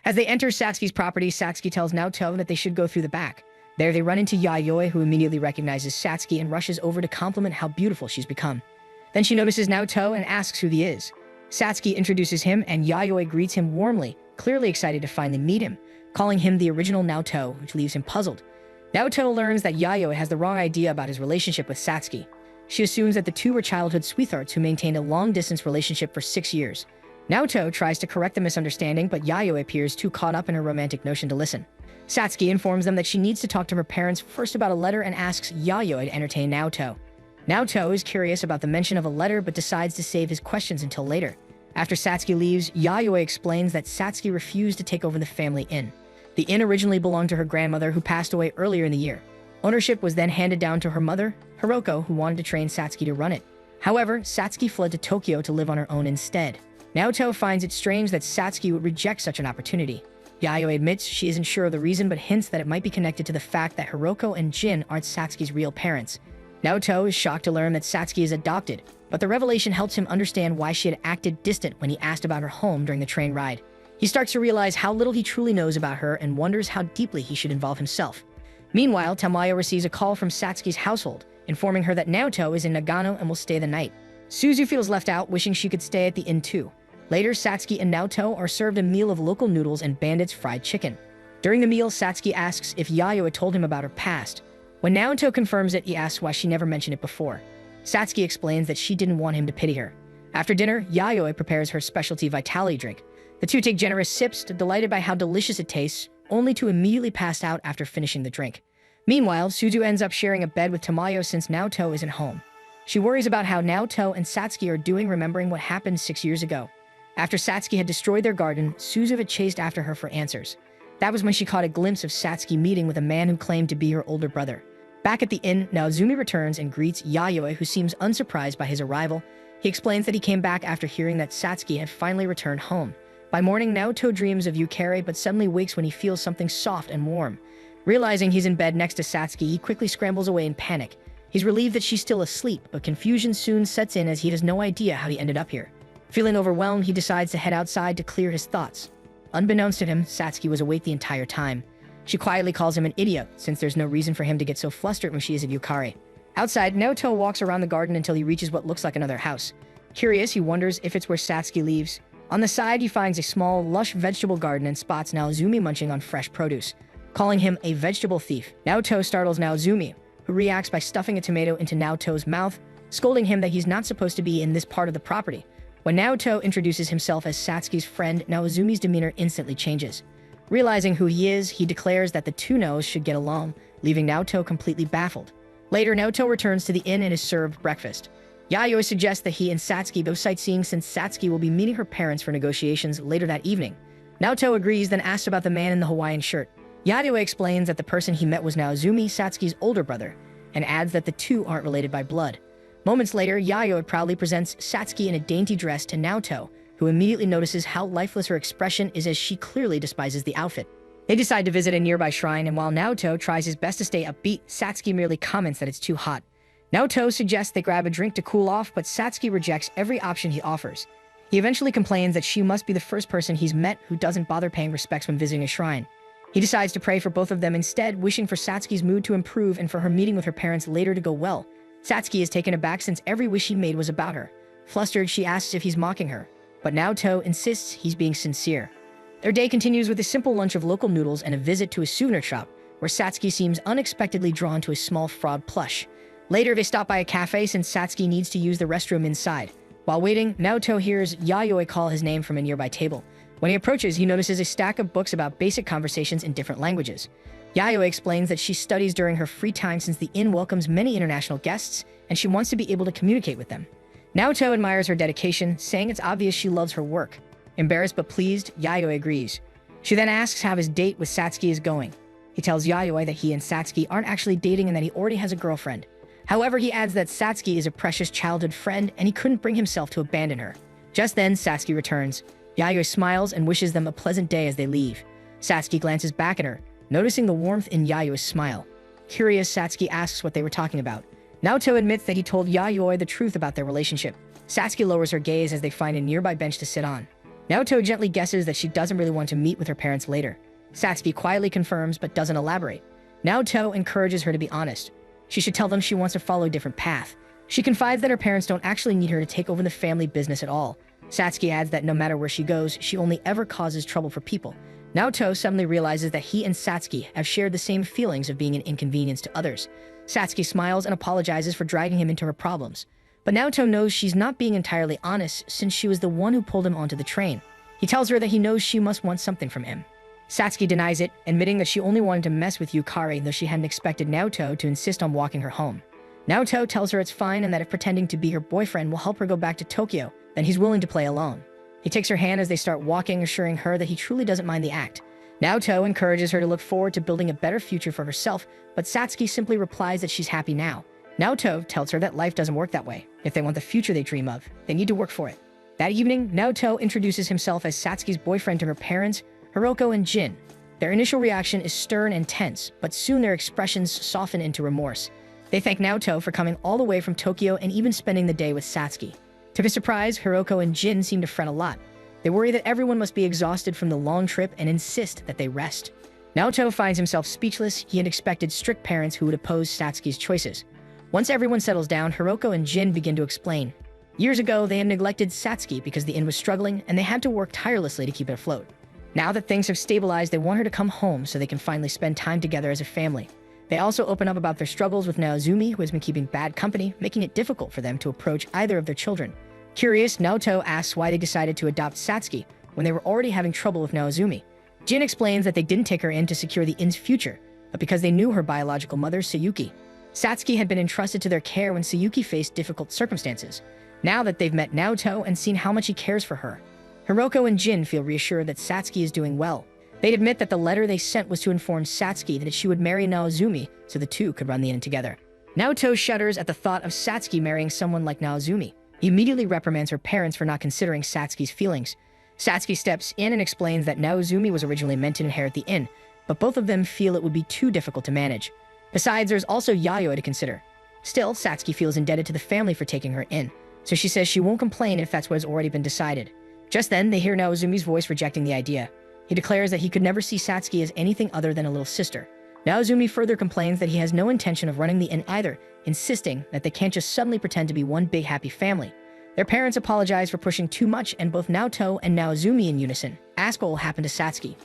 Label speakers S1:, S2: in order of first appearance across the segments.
S1: As they enter Satsuki's property, Satsuki tells Naoto that they should go through the back. There they run into Yayoi, who immediately recognizes Satsuki and rushes over to compliment how beautiful she's become. Then she notices Naoto and asks who he is. Satsuki introduces him and Yayoi greets him warmly, clearly excited to finally meet him, calling him the original Naoto, which leaves him puzzled. Naoto learns that Yayoi has the wrong idea about his relationship with Satsuki. She assumes that the two were childhood sweethearts who maintained a long-distance relationship for 6 years. Naoto tries to correct the misunderstanding, but Yayoi appears too caught up in her romantic notion to listen. Satsuki informs them that she needs to talk to her parents first about a letter and asks Yayoi to entertain Naoto. Naoto is curious about the mention of a letter but decides to save his questions until later. After Satsuki leaves, Yayoi explains that Satsuki refused to take over the family inn. The inn originally belonged to her grandmother, who passed away earlier in the year. Ownership was then handed down to her mother, Hiroko, who wanted to train Satsuki to run it. However, Satsuki fled to Tokyo to live on her own instead. Naoto finds it strange that Satsuki would reject such an opportunity. Yayoi admits she isn't sure of the reason, but hints that it might be connected to the fact that Hiroko and Jin aren't Satsuki's real parents. Naoto is shocked to learn that Satsuki is adopted, but the revelation helps him understand why she had acted distant when he asked about her home during the train ride. He starts to realize how little he truly knows about her and wonders how deeply he should involve himself. Meanwhile, Tamayo receives a call from Satsuki's household, informing her that Naoto is in Nagano and will stay the night. Suzu feels left out, wishing she could stay at the inn too. Later, Satsuki and Naoto are served a meal of local noodles and Bandit's fried chicken. During the meal, Satsuki asks if Yayoi told him about her past. When Naoto confirms it, he asks why she never mentioned it before. Satsuki explains that she didn't want him to pity her. After dinner, Yayoi prepares her specialty vitality drink. The two take generous sips, delighted by how delicious it tastes, only to immediately pass out after finishing the drink. Meanwhile, Suzu ends up sharing a bed with Tamayo since Naoto isn't home. She worries about how Naoto and Satsuki are doing, remembering what happened 6 years ago. After Satsuki had destroyed their garden, Suzu had chased after her for answers. That was when she caught a glimpse of Satsuki meeting with a man who claimed to be her older brother. Back at the inn, Naozumi returns and greets Yayoi, who seems unsurprised by his arrival. He explains that he came back after hearing that Satsuki had finally returned home. By morning, Naoto dreams of Yukari, but suddenly wakes when he feels something soft and warm. Realizing he's in bed next to Satsuki, he quickly scrambles away in panic. He's relieved that she's still asleep, but confusion soon sets in as he has no idea how he ended up here. Feeling overwhelmed, he decides to head outside to clear his thoughts. Unbeknownst to him, Satsuki was awake the entire time. She quietly calls him an idiot, since there's no reason for him to get so flustered when she is at Yukari. Outside, Naoto walks around the garden until he reaches what looks like another house. Curious, he wonders if it's where Satsuki lives. On the side, he finds a small, lush vegetable garden and spots Naozumi munching on fresh produce. Calling him a vegetable thief, Naoto startles Naozumi, who reacts by stuffing a tomato into Naoto's mouth, scolding him that he's not supposed to be in this part of the property. When Naoto introduces himself as Satsuki's friend, Naozumi's demeanor instantly changes. Realizing who he is, he declares that the two Naos should get along, leaving Naoto completely baffled. Later, Naoto returns to the inn and is served breakfast. Yayoi suggests that he and Satsuki go sightseeing since Satsuki will be meeting her parents for negotiations later that evening. Naoto agrees, then asks about the man in the Hawaiian shirt. Yayoi explains that the person he met was Naozumi, Satsuki's older brother, and adds that the two aren't related by blood. Moments later, Yayoi proudly presents Satsuki in a dainty dress to Naoto, who immediately notices how lifeless her expression is as she clearly despises the outfit. They decide to visit a nearby shrine, and while Naoto tries his best to stay upbeat, Satsuki merely comments that it's too hot. Naoto suggests they grab a drink to cool off, but Satsuki rejects every option he offers. He eventually complains that she must be the first person he's met who doesn't bother paying respects when visiting a shrine. He decides to pray for both of them instead, wishing for Satsuki's mood to improve and for her meeting with her parents later to go well. Satsuki is taken aback since every wish he made was about her. Flustered, she asks if he's mocking her, but Naoto insists he's being sincere. Their day continues with a simple lunch of local noodles and a visit to a souvenir shop, where Satsuki seems unexpectedly drawn to a small frog plush. Later, they stop by a cafe since Satsuki needs to use the restroom inside. While waiting, Naoto hears Yayoi call his name from a nearby table. When he approaches, he notices a stack of books about basic conversations in different languages. Yayoi explains that she studies during her free time since the inn welcomes many international guests, and she wants to be able to communicate with them. Naoto admires her dedication, saying it's obvious she loves her work. Embarrassed but pleased, Yayoi agrees. She then asks how his date with Satsuki is going. He tells Yayoi that he and Satsuki aren't actually dating and that he already has a girlfriend. However, he adds that Satsuki is a precious childhood friend and he couldn't bring himself to abandon her. Just then, Satsuki returns. Yayoi smiles and wishes them a pleasant day as they leave. Satsuki glances back at her, noticing the warmth in Yayoi's smile. Curious, Satsuki asks what they were talking about. Naoto admits that he told Yayoi the truth about their relationship. Satsuki lowers her gaze as they find a nearby bench to sit on. Naoto gently guesses that she doesn't really want to meet with her parents later. Satsuki quietly confirms but doesn't elaborate. Naoto encourages her to be honest. She should tell them she wants to follow a different path. She confides that her parents don't actually need her to take over the family business at all. Satsuki adds that no matter where she goes, she only ever causes trouble for people. Naoto suddenly realizes that he and Satsuki have shared the same feelings of being an inconvenience to others. Satsuki smiles and apologizes for dragging him into her problems. But Naoto knows she's not being entirely honest since she was the one who pulled him onto the train. He tells her that he knows she must want something from him. Satsuki denies it, admitting that she only wanted to mess with Yukari, though she hadn't expected Naoto to insist on walking her home. Naoto tells her it's fine and that if pretending to be her boyfriend will help her go back to Tokyo, then he's willing to play alone. He takes her hand as they start walking, assuring her that he truly doesn't mind the act. Naoto encourages her to look forward to building a better future for herself, but Satsuki simply replies that she's happy now. Naoto tells her that life doesn't work that way. If they want the future they dream of, they need to work for it. That evening, Naoto introduces himself as Satsuki's boyfriend to her parents, Hiroko and Jin. Their initial reaction is stern and tense, but soon their expressions soften into remorse. They thank Naoto for coming all the way from Tokyo and even spending the day with Satsuki. To their surprise, Hiroko and Jin seem to fret a lot. They worry that everyone must be exhausted from the long trip and insist that they rest. Naoto finds himself speechless. He had expected strict parents who would oppose Satsuki's choices. Once everyone settles down, Hiroko and Jin begin to explain. Years ago, they had neglected Satsuki because the inn was struggling and they had to work tirelessly to keep it afloat. Now that things have stabilized, they want her to come home so they can finally spend time together as a family. They also open up about their struggles with Naozumi, who has been keeping bad company, making it difficult for them to approach either of their children. Curious, Naoto asks why they decided to adopt Satsuki when they were already having trouble with Naozumi. Jin explains that they didn't take her in to secure the inn's future, but because they knew her biological mother, Sayuki. Satsuki had been entrusted to their care when Sayuki faced difficult circumstances. Now that they've met Naoto and seen how much he cares for her, Hiroko and Jin feel reassured that Satsuki is doing well. They'd admit that the letter they sent was to inform Satsuki that she would marry Naozumi so the two could run the inn together. Naoto shudders at the thought of Satsuki marrying someone like Naozumi. He immediately reprimands her parents for not considering Satsuki's feelings. Satsuki steps in and explains that Naozumi was originally meant to inherit the inn, but both of them feel it would be too difficult to manage. Besides, there's also Yayoi to consider. Still, Satsuki feels indebted to the family for taking her in, so she says she won't complain if that's what has already been decided. Just then, they hear Naozumi's voice rejecting the idea. He declares that he could never see Satsuki as anything other than a little sister. Naozumi further complains that he has no intention of running the inn either, insisting that they can't just suddenly pretend to be one big happy family. Their parents apologize for pushing too much, and both Naoto and Naozumi in unison ask what will happen to Satsuki.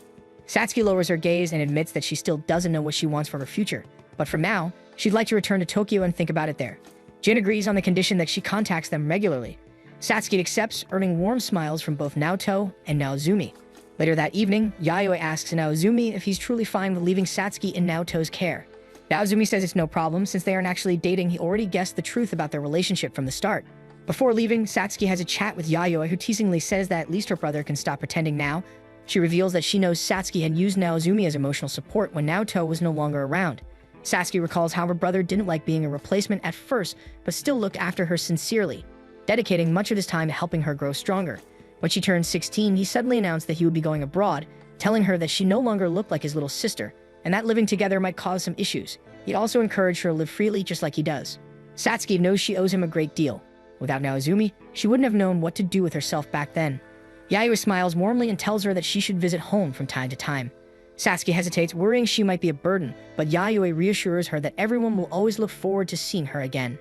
S1: Satsuki lowers her gaze and admits that she still doesn't know what she wants for her future, but for now, she'd like to return to Tokyo and think about it there. Jin agrees on the condition that she contacts them regularly. Satsuki accepts, earning warm smiles from both Naoto and Naozumi. Later that evening, Yayoi asks Naozumi if he's truly fine with leaving Satsuki in Naoto's care. Naozumi says it's no problem since they aren't actually dating. He already guessed the truth about their relationship from the start. Before leaving, Satsuki has a chat with Yayoi, who teasingly says that at least her brother can stop pretending now. She reveals that she knows Satsuki had used Naozumi as emotional support when Naoto was no longer around. Satsuki recalls how her brother didn't like being a replacement at first, but still looked after her sincerely, dedicating much of his time to helping her grow stronger. When she turned 16, he suddenly announced that he would be going abroad, telling her that she no longer looked like his little sister, and that living together might cause some issues. He'd also encouraged her to live freely just like he does. Satsuki knows she owes him a great deal. Without Naozumi, she wouldn't have known what to do with herself back then. Yayoi smiles warmly and tells her that she should visit home from time to time. Satsuki hesitates, worrying she might be a burden, but Yayoi reassures her that everyone will always look forward to seeing her again.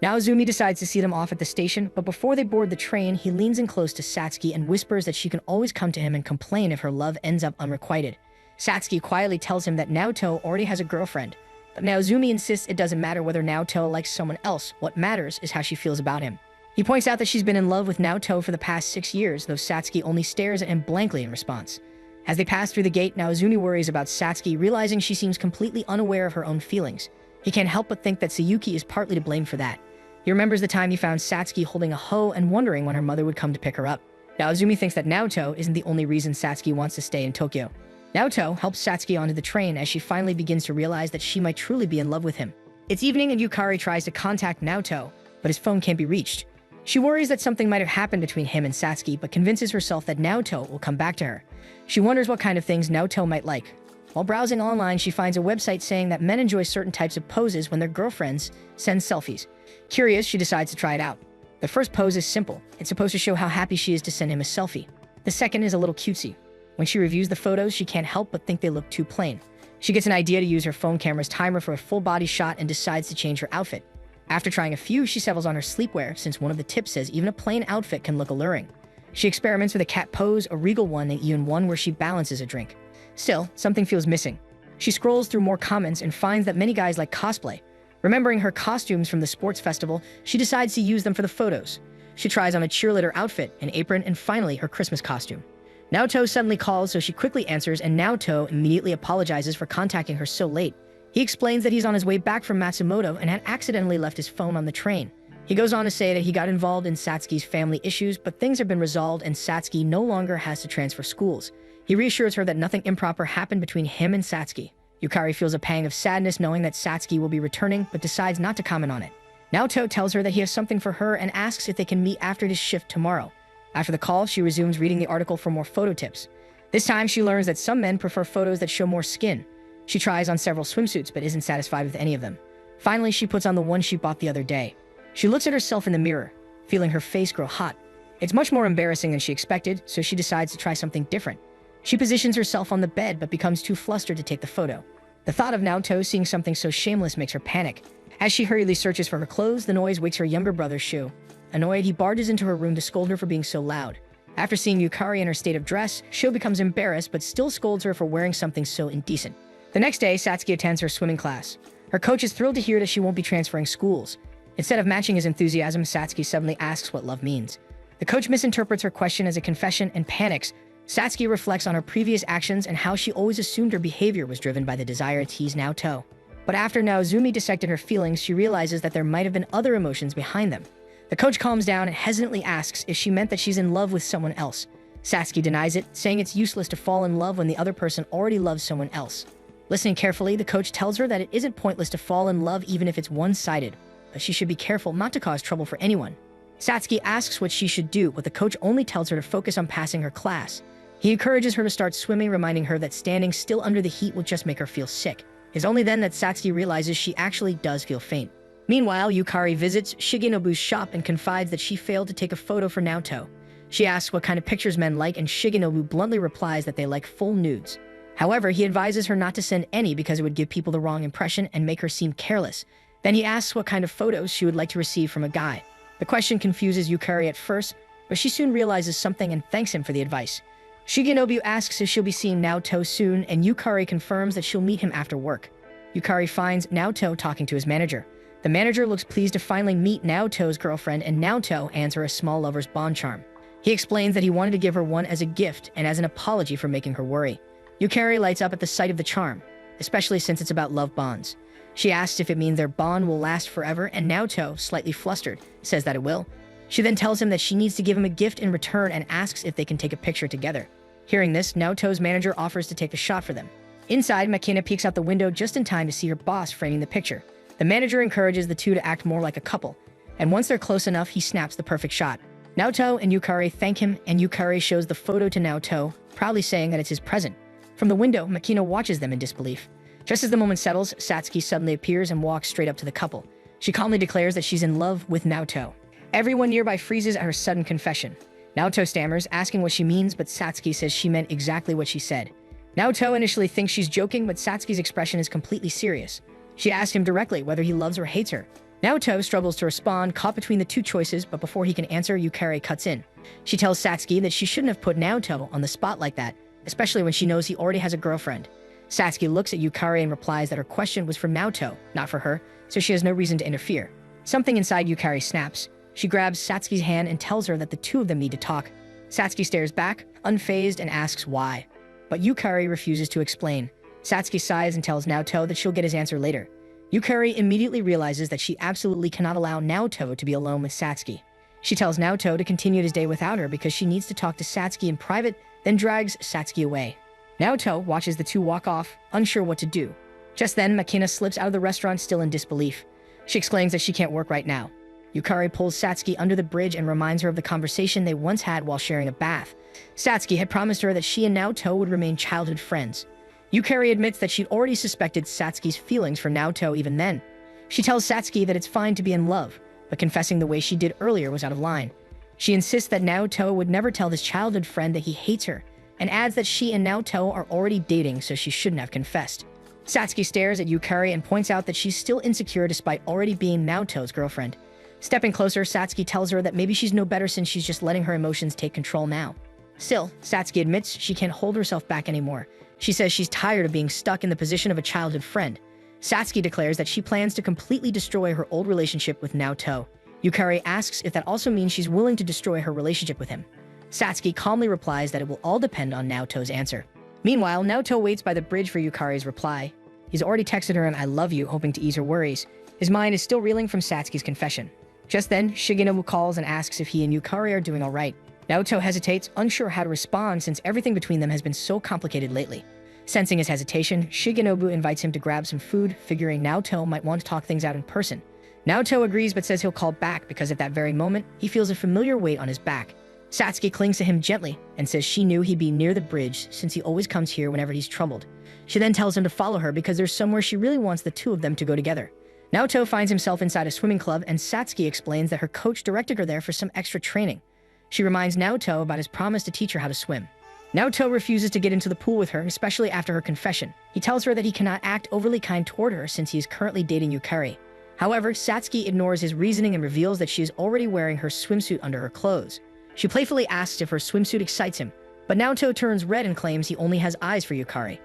S1: Naozumi decides to see them off at the station, but before they board the train, he leans in close to Satsuki and whispers that she can always come to him and complain if her love ends up unrequited. Satsuki quietly tells him that Naoto already has a girlfriend, but Naozumi insists it doesn't matter whether Naoto likes someone else. What matters is how she feels about him. He points out that she's been in love with Naoto for the past 6 years, though Satsuki only stares at him blankly in response. As they pass through the gate, Naozumi worries about Satsuki, realizing she seems completely unaware of her own feelings. He can't help but think that Sayuki is partly to blame for that. He remembers the time he found Satsuki holding a hoe and wondering when her mother would come to pick her up. Naozumi thinks that Naoto isn't the only reason Satsuki wants to stay in Tokyo. Naoto helps Satsuki onto the train as she finally begins to realize that she might truly be in love with him. It's evening and Yukari tries to contact Naoto, but his phone can't be reached. She worries that something might have happened between him and Satsuki, but convinces herself that Naoto will come back to her. She wonders what kind of things Naoto might like. While browsing online, she finds a website saying that men enjoy certain types of poses when their girlfriends send selfies. Curious, she decides to try it out. The first pose is simple. It's supposed to show how happy she is to send him a selfie. The second is a little cutesy. When she reviews the photos, she can't help but think they look too plain. She gets an idea to use her phone camera's timer for a full body shot and decides to change her outfit. After trying a few, she settles on her sleepwear since one of the tips says even a plain outfit can look alluring. She experiments with a cat pose, a regal one, and even one where she balances a drink. Still, something feels missing. She scrolls through more comments and finds that many guys like cosplay. Remembering her costumes from the sports festival, she decides to use them for the photos. She tries on a cheerleader outfit, an apron, and finally her Christmas costume. Naoto suddenly calls, so she quickly answers, and Naoto immediately apologizes for contacting her so late. He explains that he's on his way back from Matsumoto and had accidentally left his phone on the train. He goes on to say that he got involved in Satsuki's family issues, but things have been resolved and Satsuki no longer has to transfer schools. He reassures her that nothing improper happened between him and Satsuki. Yukari feels a pang of sadness knowing that Satsuki will be returning, but decides not to comment on it. Naoto tells her that he has something for her and asks if they can meet after his shift tomorrow. After the call, she resumes reading the article for more photo tips. This time, she learns that some men prefer photos that show more skin. She tries on several swimsuits, but isn't satisfied with any of them. Finally, she puts on the one she bought the other day. She looks at herself in the mirror, feeling her face grow hot. It's much more embarrassing than she expected, so she decides to try something different. She positions herself on the bed, but becomes too flustered to take the photo. The thought of Naoto seeing something so shameless makes her panic. As she hurriedly searches for her clothes, the noise wakes her younger brother, Shu. Annoyed, he barges into her room to scold her for being so loud. After seeing Yukari in her state of dress, Shu becomes embarrassed but still scolds her for wearing something so indecent. The next day, Satsuki attends her swimming class. Her coach is thrilled to hear that she won't be transferring schools. Instead of matching his enthusiasm, Satsuki suddenly asks what love means. The coach misinterprets her question as a confession and panics. Satsuki reflects on her previous actions and how she always assumed her behavior was driven by the desire to tease Naoto. But after Naozumi dissected her feelings, she realizes that there might have been other emotions behind them. The coach calms down and hesitantly asks if she meant that she's in love with someone else. Satsuki denies it, saying it's useless to fall in love when the other person already loves someone else. Listening carefully, the coach tells her that it isn't pointless to fall in love even if it's one-sided, but she should be careful not to cause trouble for anyone. Satsuki asks what she should do, but the coach only tells her to focus on passing her class. He encourages her to start swimming, reminding her that standing still under the heat will just make her feel sick. It's only then that Satsuki realizes she actually does feel faint. Meanwhile, Yukari visits Shigenobu's shop and confides that she failed to take a photo for Naoto. She asks what kind of pictures men like, and Shigenobu bluntly replies that they like full nudes. However, he advises her not to send any because it would give people the wrong impression and make her seem careless. Then he asks what kind of photos she would like to receive from a guy. The question confuses Yukari at first, but she soon realizes something and thanks him for the advice. Shigenobu asks if she'll be seeing Naoto soon, and Yukari confirms that she'll meet him after work. Yukari finds Naoto talking to his manager. The manager looks pleased to finally meet Naoto's girlfriend, and Naoto hands her a small lover's bond charm. He explains that he wanted to give her one as a gift and as an apology for making her worry. Yukari lights up at the sight of the charm, especially since it's about love bonds. She asks if it means their bond will last forever, and Naoto, slightly flustered, says that it will. She then tells him that she needs to give him a gift in return and asks if they can take a picture together. Hearing this, Naoto's manager offers to take the shot for them. Inside, Makina peeks out the window just in time to see her boss framing the picture. The manager encourages the two to act more like a couple, and once they're close enough, he snaps the perfect shot. Naoto and Yukari thank him, and Yukari shows the photo to Naoto, proudly saying that it's his present. From the window, Makina watches them in disbelief. Just as the moment settles, Satsuki suddenly appears and walks straight up to the couple. She calmly declares that she's in love with Naoto. Everyone nearby freezes at her sudden confession. Naoto stammers, asking what she means, but Satsuki says she meant exactly what she said. Naoto initially thinks she's joking, but Satsuki's expression is completely serious. She asks him directly whether he loves or hates her. Naoto struggles to respond, caught between the two choices, but before he can answer, Yukari cuts in. She tells Satsuki that she shouldn't have put Naoto on the spot like that, especially when she knows he already has a girlfriend. Satsuki looks at Yukari and replies that her question was for Naoto, not for her, so she has no reason to interfere. Something inside Yukari snaps. She grabs Satsuki's hand and tells her that the two of them need to talk. Satsuki stares back, unfazed, and asks why. But Yukari refuses to explain. Satsuki sighs and tells Naoto that she'll get his answer later. Yukari immediately realizes that she absolutely cannot allow Naoto to be alone with Satsuki. She tells Naoto to continue his day without her because she needs to talk to Satsuki in private, then drags Satsuki away. Naoto watches the two walk off, unsure what to do. Just then, Makina slips out of the restaurant still in disbelief. She explains that she can't work right now. Yukari pulls Satsuki under the bridge and reminds her of the conversation they once had while sharing a bath. Satsuki had promised her that she and Naoto would remain childhood friends. Yukari admits that she'd already suspected Satsuki's feelings for Naoto even then. She tells Satsuki that it's fine to be in love, but confessing the way she did earlier was out of line. She insists that Naoto would never tell his childhood friend that he hates her, and adds that she and Naoto are already dating, so she shouldn't have confessed. Satsuki stares at Yukari and points out that she's still insecure despite already being Naoto's girlfriend. Stepping closer, Satsuki tells her that maybe she's no better since she's just letting her emotions take control now. Still, Satsuki admits she can't hold herself back anymore. She says she's tired of being stuck in the position of a childhood friend. Satsuki declares that she plans to completely destroy her old relationship with Naoto. Yukari asks if that also means she's willing to destroy her relationship with him. Satsuki calmly replies that it will all depend on Naoto's answer. Meanwhile, Naoto waits by the bridge for Yukari's reply. He's already texted her an "I love you," hoping to ease her worries. His mind is still reeling from Satsuki's confession. Just then, Shigenobu calls and asks if he and Yukari are doing alright. Naoto hesitates, unsure how to respond since everything between them has been so complicated lately. Sensing his hesitation, Shigenobu invites him to grab some food, figuring Naoto might want to talk things out in person. Naoto agrees but says he'll call back because at that very moment, he feels a familiar weight on his back. Satsuki clings to him gently and says she knew he'd be near the bridge since he always comes here whenever he's troubled. She then tells him to follow her because there's somewhere she really wants the two of them to go together. Naoto finds himself inside a swimming club and Satsuki explains that her coach directed her there for some extra training. She reminds Naoto about his promise to teach her how to swim. Naoto refuses to get into the pool with her, especially after her confession. He tells her that he cannot act overly kind toward her since he is currently dating Yukari. However, Satsuki ignores his reasoning and reveals that she is already wearing her swimsuit under her clothes. She playfully asks if her swimsuit excites him, but Naoto turns red and claims he only has eyes for Yukari.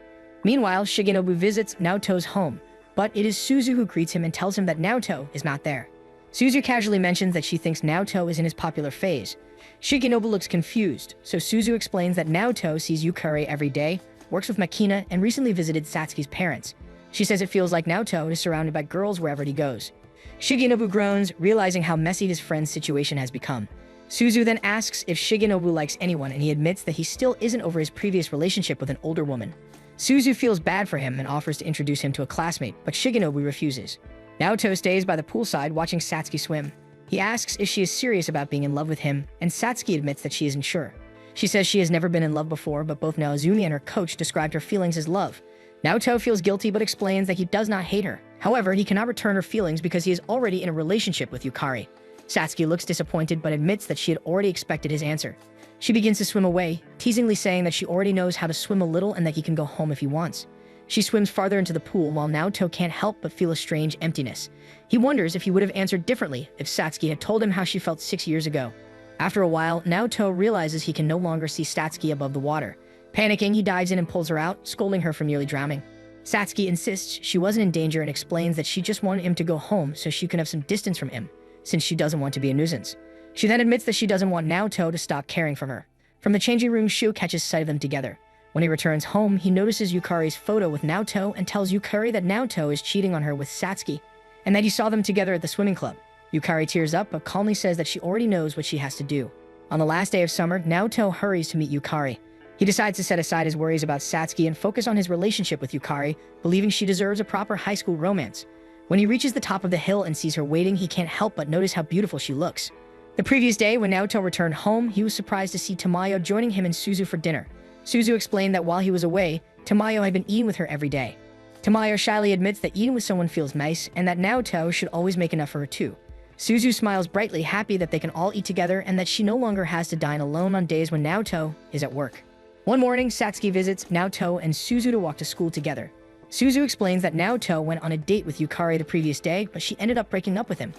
S1: Meanwhile, Shigenobu visits Naoto's home, but it is Suzu who greets him and tells him that Naoto is not there. Suzu casually mentions that she thinks Naoto is in his popular phase. Shigenobu looks confused, so Suzu explains that Naoto sees Yukari every day, works with Makina, and recently visited Satsuki's parents. She says it feels like Naoto is surrounded by girls wherever he goes. Shigenobu groans, realizing how messy his friend's situation has become. Suzu then asks if Shigenobu likes anyone, and he admits that he still isn't over his previous relationship with an older woman. Suzu feels bad for him and offers to introduce him to a classmate, but Shigenobu refuses. Naoto stays by the poolside watching Satsuki swim. He asks if she is serious about being in love with him, and Satsuki admits that she isn't sure. She says she has never been in love before, but both Naozumi and her coach described her feelings as love. Naoto feels guilty but explains that he does not hate her. However, he cannot return her feelings because he is already in a relationship with Yukari. Satsuki looks disappointed but admits that she had already expected his answer. She begins to swim away, teasingly saying that she already knows how to swim a little and that he can go home if he wants. She swims farther into the pool while Naoto can't help but feel a strange emptiness. He wonders if he would have answered differently if Satsuki had told him how she felt 6 years ago. After a while, Naoto realizes he can no longer see Satsuki above the water. Panicking, he dives in and pulls her out, scolding her for nearly drowning. Satsuki insists she wasn't in danger and explains that she just wanted him to go home so she can have some distance from him, since she doesn't want to be a nuisance. She then admits that she doesn't want Naoto to stop caring for her. From the changing room, Shu catches sight of them together. When he returns home, he notices Yukari's photo with Naoto and tells Yukari that Naoto is cheating on her with Satsuki, and that he saw them together at the swimming club. Yukari tears up but calmly says that she already knows what she has to do. On the last day of summer, Naoto hurries to meet Yukari. He decides to set aside his worries about Satsuki and focus on his relationship with Yukari, believing she deserves a proper high school romance. When he reaches the top of the hill and sees her waiting, he can't help but notice how beautiful she looks. The previous day, when Naoto returned home, he was surprised to see Tamayo joining him and Suzu for dinner. Suzu explained that while he was away, Tamayo had been eating with her every day. Tamayo shyly admits that eating with someone feels nice and that Naoto should always make enough for her too. Suzu smiles brightly, happy that they can all eat together and that she no longer has to dine alone on days when Naoto is at work. One morning, Satsuki visits Naoto and Suzu to walk to school together. Suzu explains that Naoto went on a date with Yukari the previous day, but she ended up breaking up with him.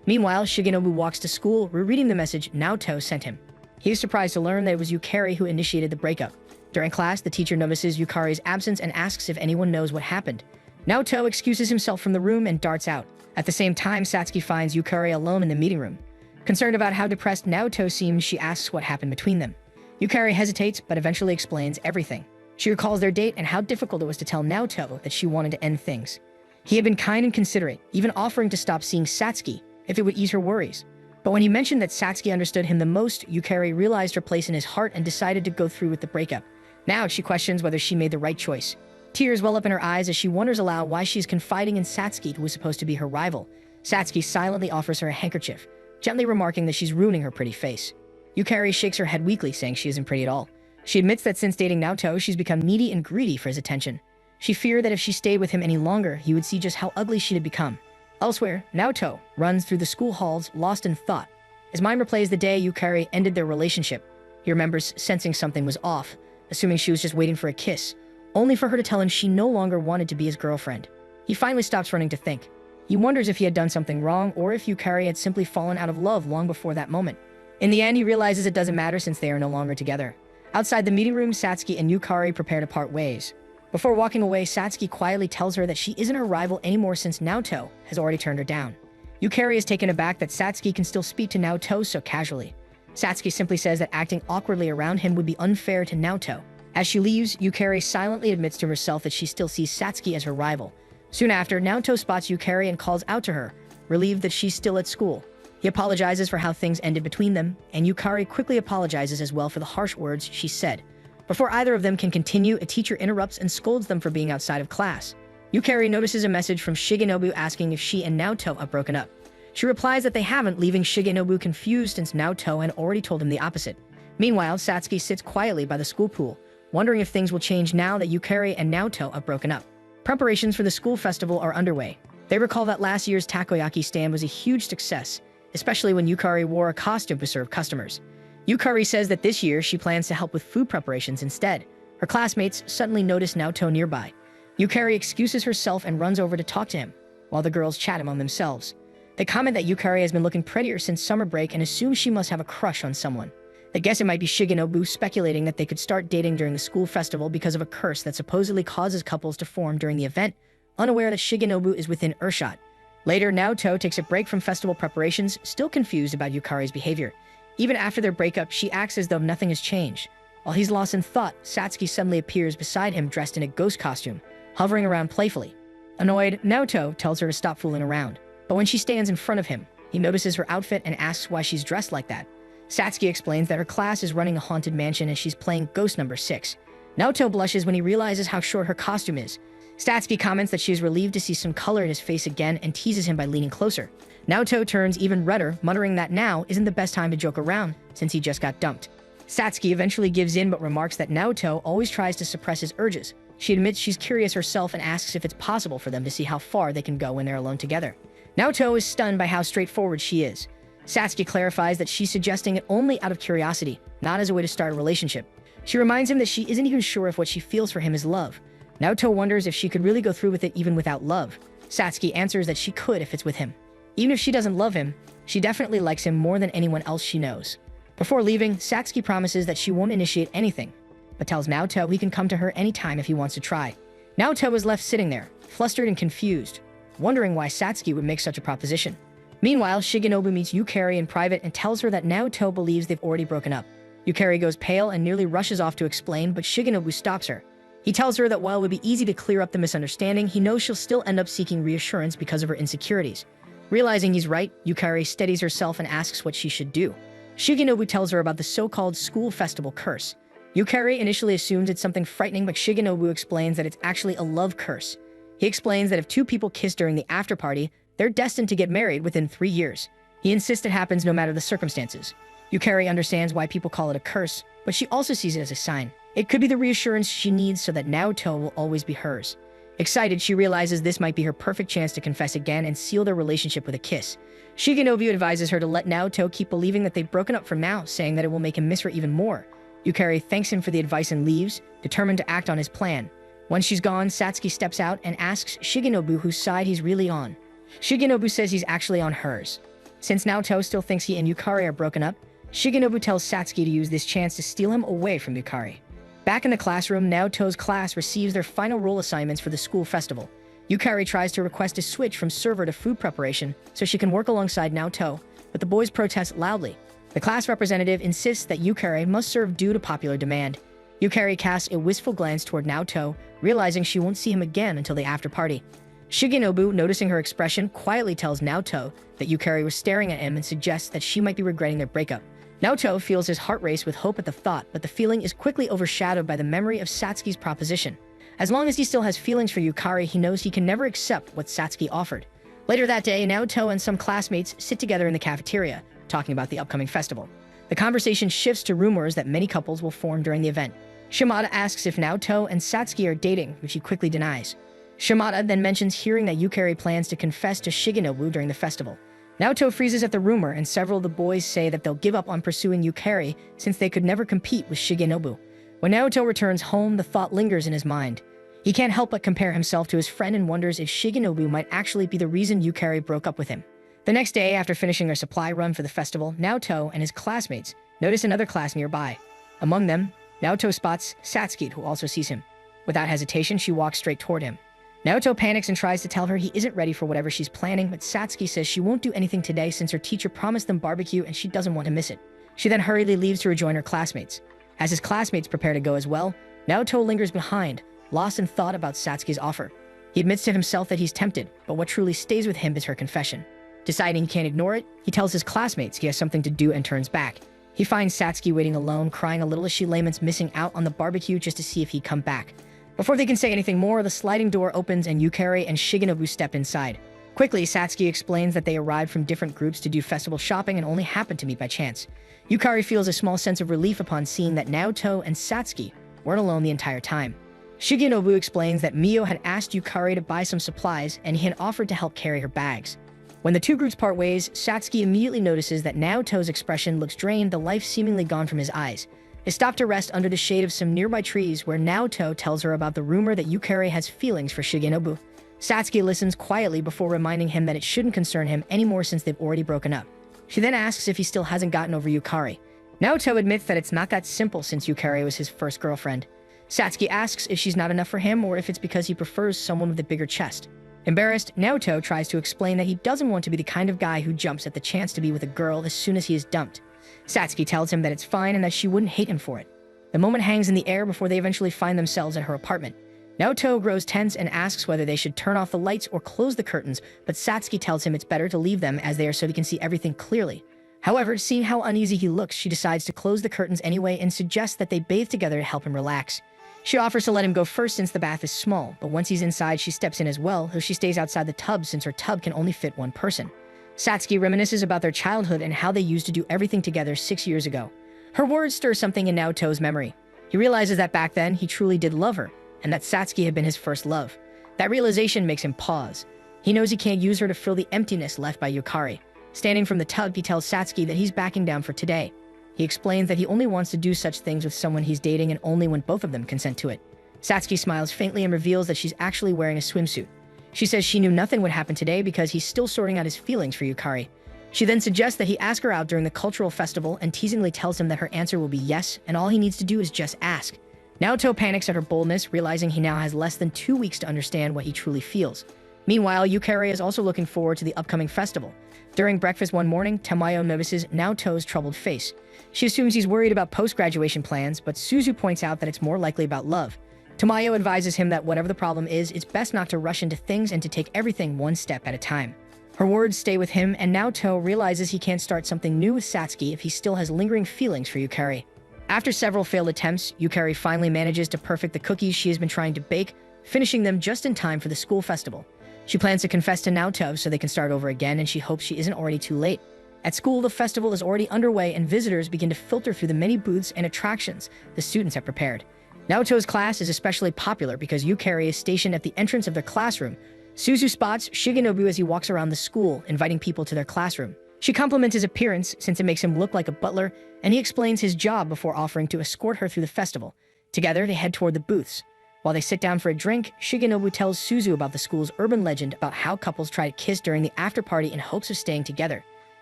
S1: Meanwhile, Shigenobu walks to school, rereading the message Naoto sent him. He is surprised to learn that it was Yukari who initiated the breakup. During class, the teacher notices Yukari's absence and asks if anyone knows what happened. Naoto excuses himself from the room and darts out. At the same time, Satsuki finds Yukari alone in the meeting room. Concerned about how depressed Naoto seems, she asks what happened between them. Yukari hesitates, but eventually explains everything. She recalls their date and how difficult it was to tell Naoto that she wanted to end things. He had been kind and considerate, even offering to stop seeing Satsuki if it would ease her worries. But when he mentioned that Satsuki understood him the most, Yukari realized her place in his heart and decided to go through with the breakup. Now she questions whether she made the right choice. Tears well up in her eyes as she wonders aloud why she is confiding in Satsuki, who was supposed to be her rival. Satsuki silently offers her a handkerchief, gently remarking that she's ruining her pretty face. Yukari shakes her head weakly, saying she isn't pretty at all. She admits that since dating Naoto, she's become needy and greedy for his attention. She feared that if she stayed with him any longer, he would see just how ugly she had become. Elsewhere, Naoto runs through the school halls, lost in thought. His mind replays the day Yukari ended their relationship. He remembers sensing something was off, assuming she was just waiting for a kiss, only for her to tell him she no longer wanted to be his girlfriend. He finally stops running to think. He wonders if he had done something wrong or if Yukari had simply fallen out of love long before that moment. In the end, he realizes it doesn't matter since they are no longer together. Outside the meeting room, Satsuki and Yukari prepare to part ways. Before walking away, Satsuki quietly tells her that she isn't her rival anymore since Naoto has already turned her down. Yukari is taken aback that Satsuki can still speak to Naoto so casually. Satsuki simply says that acting awkwardly around him would be unfair to Naoto. As she leaves, Yukari silently admits to herself that she still sees Satsuki as her rival. Soon after, Naoto spots Yukari and calls out to her, relieved that she's still at school. He apologizes for how things ended between them, and Yukari quickly apologizes as well for the harsh words she said. Before either of them can continue, a teacher interrupts and scolds them for being outside of class. Yukari notices a message from Shigenobu asking if she and Naoto have broken up. She replies that they haven't, leaving Shigenobu confused since Naoto had already told him the opposite. Meanwhile, Satsuki sits quietly by the school pool, wondering if things will change now that Yukari and Naoto have broken up. Preparations for the school festival are underway. They recall that last year's takoyaki stand was a huge success, especially when Yukari wore a costume to serve customers. Yukari says that this year she plans to help with food preparations instead. Her classmates suddenly notice Naoto nearby. Yukari excuses herself and runs over to talk to him, while the girls chat among themselves. They comment that Yukari has been looking prettier since summer break and assume she must have a crush on someone. They guess it might be Shigenobu, speculating that they could start dating during the school festival because of a curse that supposedly causes couples to form during the event, unaware that Shigenobu is within earshot. Later, Naoto takes a break from festival preparations, still confused about Yukari's behavior. Even after their breakup, she acts as though nothing has changed. While he's lost in thought, Satsuki suddenly appears beside him dressed in a ghost costume, hovering around playfully. Annoyed, Naoto tells her to stop fooling around. But when she stands in front of him, he notices her outfit and asks why she's dressed like that. Satsuki explains that her class is running a haunted mansion and she's playing Ghost Number 6. Naoto blushes when he realizes how short her costume is. Satsuki comments that she is relieved to see some color in his face again and teases him by leaning closer. Naoto turns even redder, muttering that now isn't the best time to joke around since he just got dumped. Satsuki eventually gives in but remarks that Naoto always tries to suppress his urges. She admits she's curious herself and asks if it's possible for them to see how far they can go when they're alone together. Naoto is stunned by how straightforward she is. Satsuki clarifies that she's suggesting it only out of curiosity, not as a way to start a relationship. She reminds him that she isn't even sure if what she feels for him is love. Naoto wonders if she could really go through with it even without love. Satsuki answers that she could if it's with him. Even if she doesn't love him, she definitely likes him more than anyone else she knows. Before leaving, Satsuki promises that she won't initiate anything, but tells Naoto he can come to her anytime if he wants to try. Naoto is left sitting there, flustered and confused, wondering why Satsuki would make such a proposition. Meanwhile, Shigenobu meets Yukari in private and tells her that Naoto believes they've already broken up. Yukari goes pale and nearly rushes off to explain, but Shigenobu stops her. He tells her that while it would be easy to clear up the misunderstanding, he knows she'll still end up seeking reassurance because of her insecurities. Realizing he's right, Yukari steadies herself and asks what she should do. Shigenobu tells her about the so-called school festival curse. Yukari initially assumes it's something frightening, but Shigenobu explains that it's actually a love curse. He explains that if two people kiss during the after-party, they're destined to get married within 3 years. He insists it happens no matter the circumstances. Yukari understands why people call it a curse, but she also sees it as a sign. It could be the reassurance she needs so that Naoto will always be hers. Excited, she realizes this might be her perfect chance to confess again and seal their relationship with a kiss. Shigenobu advises her to let Naoto keep believing that they've broken up for now, saying that it will make him miss her even more. Yukari thanks him for the advice and leaves, determined to act on his plan. Once she's gone, Satsuki steps out and asks Shigenobu whose side he's really on. Shigenobu says he's actually on hers. Since Naoto still thinks he and Yukari are broken up, Shigenobu tells Satsuki to use this chance to steal him away from Yukari. Back in the classroom, Naoto's class receives their final role assignments for the school festival. Yukari tries to request a switch from server to food preparation so she can work alongside Naoto, but the boys protest loudly. The class representative insists that Yukari must serve due to popular demand. Yukari casts a wistful glance toward Naoto, realizing she won't see him again until the after-party. Shigenobu, noticing her expression, quietly tells Naoto that Yukari was staring at him and suggests that she might be regretting their breakup. Naoto feels his heart race with hope at the thought, but the feeling is quickly overshadowed by the memory of Satsuki's proposition. As long as he still has feelings for Yukari, he knows he can never accept what Satsuki offered. Later that day, Naoto and some classmates sit together in the cafeteria, talking about the upcoming festival. The conversation shifts to rumors that many couples will form during the event. Shimada asks if Naoto and Satsuki are dating, which he quickly denies. Shimada then mentions hearing that Yukari plans to confess to Shigenobu during the festival. Naoto freezes at the rumor, and several of the boys say that they'll give up on pursuing Yukari since they could never compete with Shigenobu. When Naoto returns home, the thought lingers in his mind. He can't help but compare himself to his friend and wonders if Shigenobu might actually be the reason Yukari broke up with him. The next day, after finishing their supply run for the festival, Naoto and his classmates notice another class nearby. Among them, Naoto spots Satsuki, who also sees him. Without hesitation, she walks straight toward him. Naoto panics and tries to tell her he isn't ready for whatever she's planning, but Satsuki says she won't do anything today since her teacher promised them barbecue and she doesn't want to miss it. She then hurriedly leaves to rejoin her classmates. As his classmates prepare to go as well, Naoto lingers behind, lost in thought about Satsuki's offer. He admits to himself that he's tempted, but what truly stays with him is her confession. Deciding he can't ignore it, he tells his classmates he has something to do and turns back. He finds Satsuki waiting alone, crying a little as she laments missing out on the barbecue just to see if he'd come back. Before they can say anything more, the sliding door opens and Yukari and Shigenobu step inside. Quickly, Satsuki explains that they arrived from different groups to do festival shopping and only happened to meet by chance. Yukari feels a small sense of relief upon seeing that Naoto and Satsuki weren't alone the entire time. Shigenobu explains that Mio had asked Yukari to buy some supplies and he had offered to help carry her bags. When the two groups part ways, Satsuki immediately notices that Naoto's expression looks drained, the life seemingly gone from his eyes. They stop to rest under the shade of some nearby trees where Naoto tells her about the rumor that Yukari has feelings for Shigenobu. Satsuki listens quietly before reminding him that it shouldn't concern him anymore since they've already broken up. She then asks if he still hasn't gotten over Yukari. Naoto admits that it's not that simple since Yukari was his first girlfriend. Satsuki asks if she's not enough for him or if it's because he prefers someone with a bigger chest. Embarrassed, Naoto tries to explain that he doesn't want to be the kind of guy who jumps at the chance to be with a girl as soon as he is dumped. Satsuki tells him that it's fine and that she wouldn't hate him for it. The moment hangs in the air before they eventually find themselves at her apartment. Naoto grows tense and asks whether they should turn off the lights or close the curtains, but Satsuki tells him it's better to leave them as they are so he can see everything clearly. However, seeing how uneasy he looks, she decides to close the curtains anyway and suggests that they bathe together to help him relax. She offers to let him go first since the bath is small, but once he's inside, she steps in as well, though she stays outside the tub since her tub can only fit one person. Satsuki reminisces about their childhood and how they used to do everything together 6 years ago. Her words stir something in Naoto's memory. He realizes that back then, he truly did love her, and that Satsuki had been his first love. That realization makes him pause. He knows he can't use her to fill the emptiness left by Yukari. Standing from the tub, he tells Satsuki that he's backing down for today. He explains that he only wants to do such things with someone he's dating and only when both of them consent to it. Satsuki smiles faintly and reveals that she's actually wearing a swimsuit. She says she knew nothing would happen today because he's still sorting out his feelings for Yukari. She then suggests that he ask her out during the cultural festival and teasingly tells him that her answer will be yes, and all he needs to do is just ask. Naoto panics at her boldness, realizing he now has less than 2 weeks to understand what he truly feels. Meanwhile, Yukari is also looking forward to the upcoming festival. During breakfast one morning, Tamayo notices Naoto's troubled face. She assumes he's worried about post-graduation plans, but Suzu points out that it's more likely about love. Tamayo advises him that whatever the problem is, it's best not to rush into things and to take everything one step at a time. Her words stay with him, and Naoto realizes he can't start something new with Satsuki if he still has lingering feelings for Yukari. After several failed attempts, Yukari finally manages to perfect the cookies she has been trying to bake, finishing them just in time for the school festival. She plans to confess to Naoto so they can start over again, and she hopes she isn't already too late. At school, the festival is already underway and visitors begin to filter through the many booths and attractions the students have prepared. Naoto's class is especially popular because Yukari is stationed at the entrance of their classroom. Suzu spots Shigenobu as he walks around the school, inviting people to their classroom. She compliments his appearance since it makes him look like a butler, and he explains his job before offering to escort her through the festival. Together, they head toward the booths. While they sit down for a drink, Shigenobu tells Suzu about the school's urban legend about how couples try to kiss during the after-party in hopes of staying together.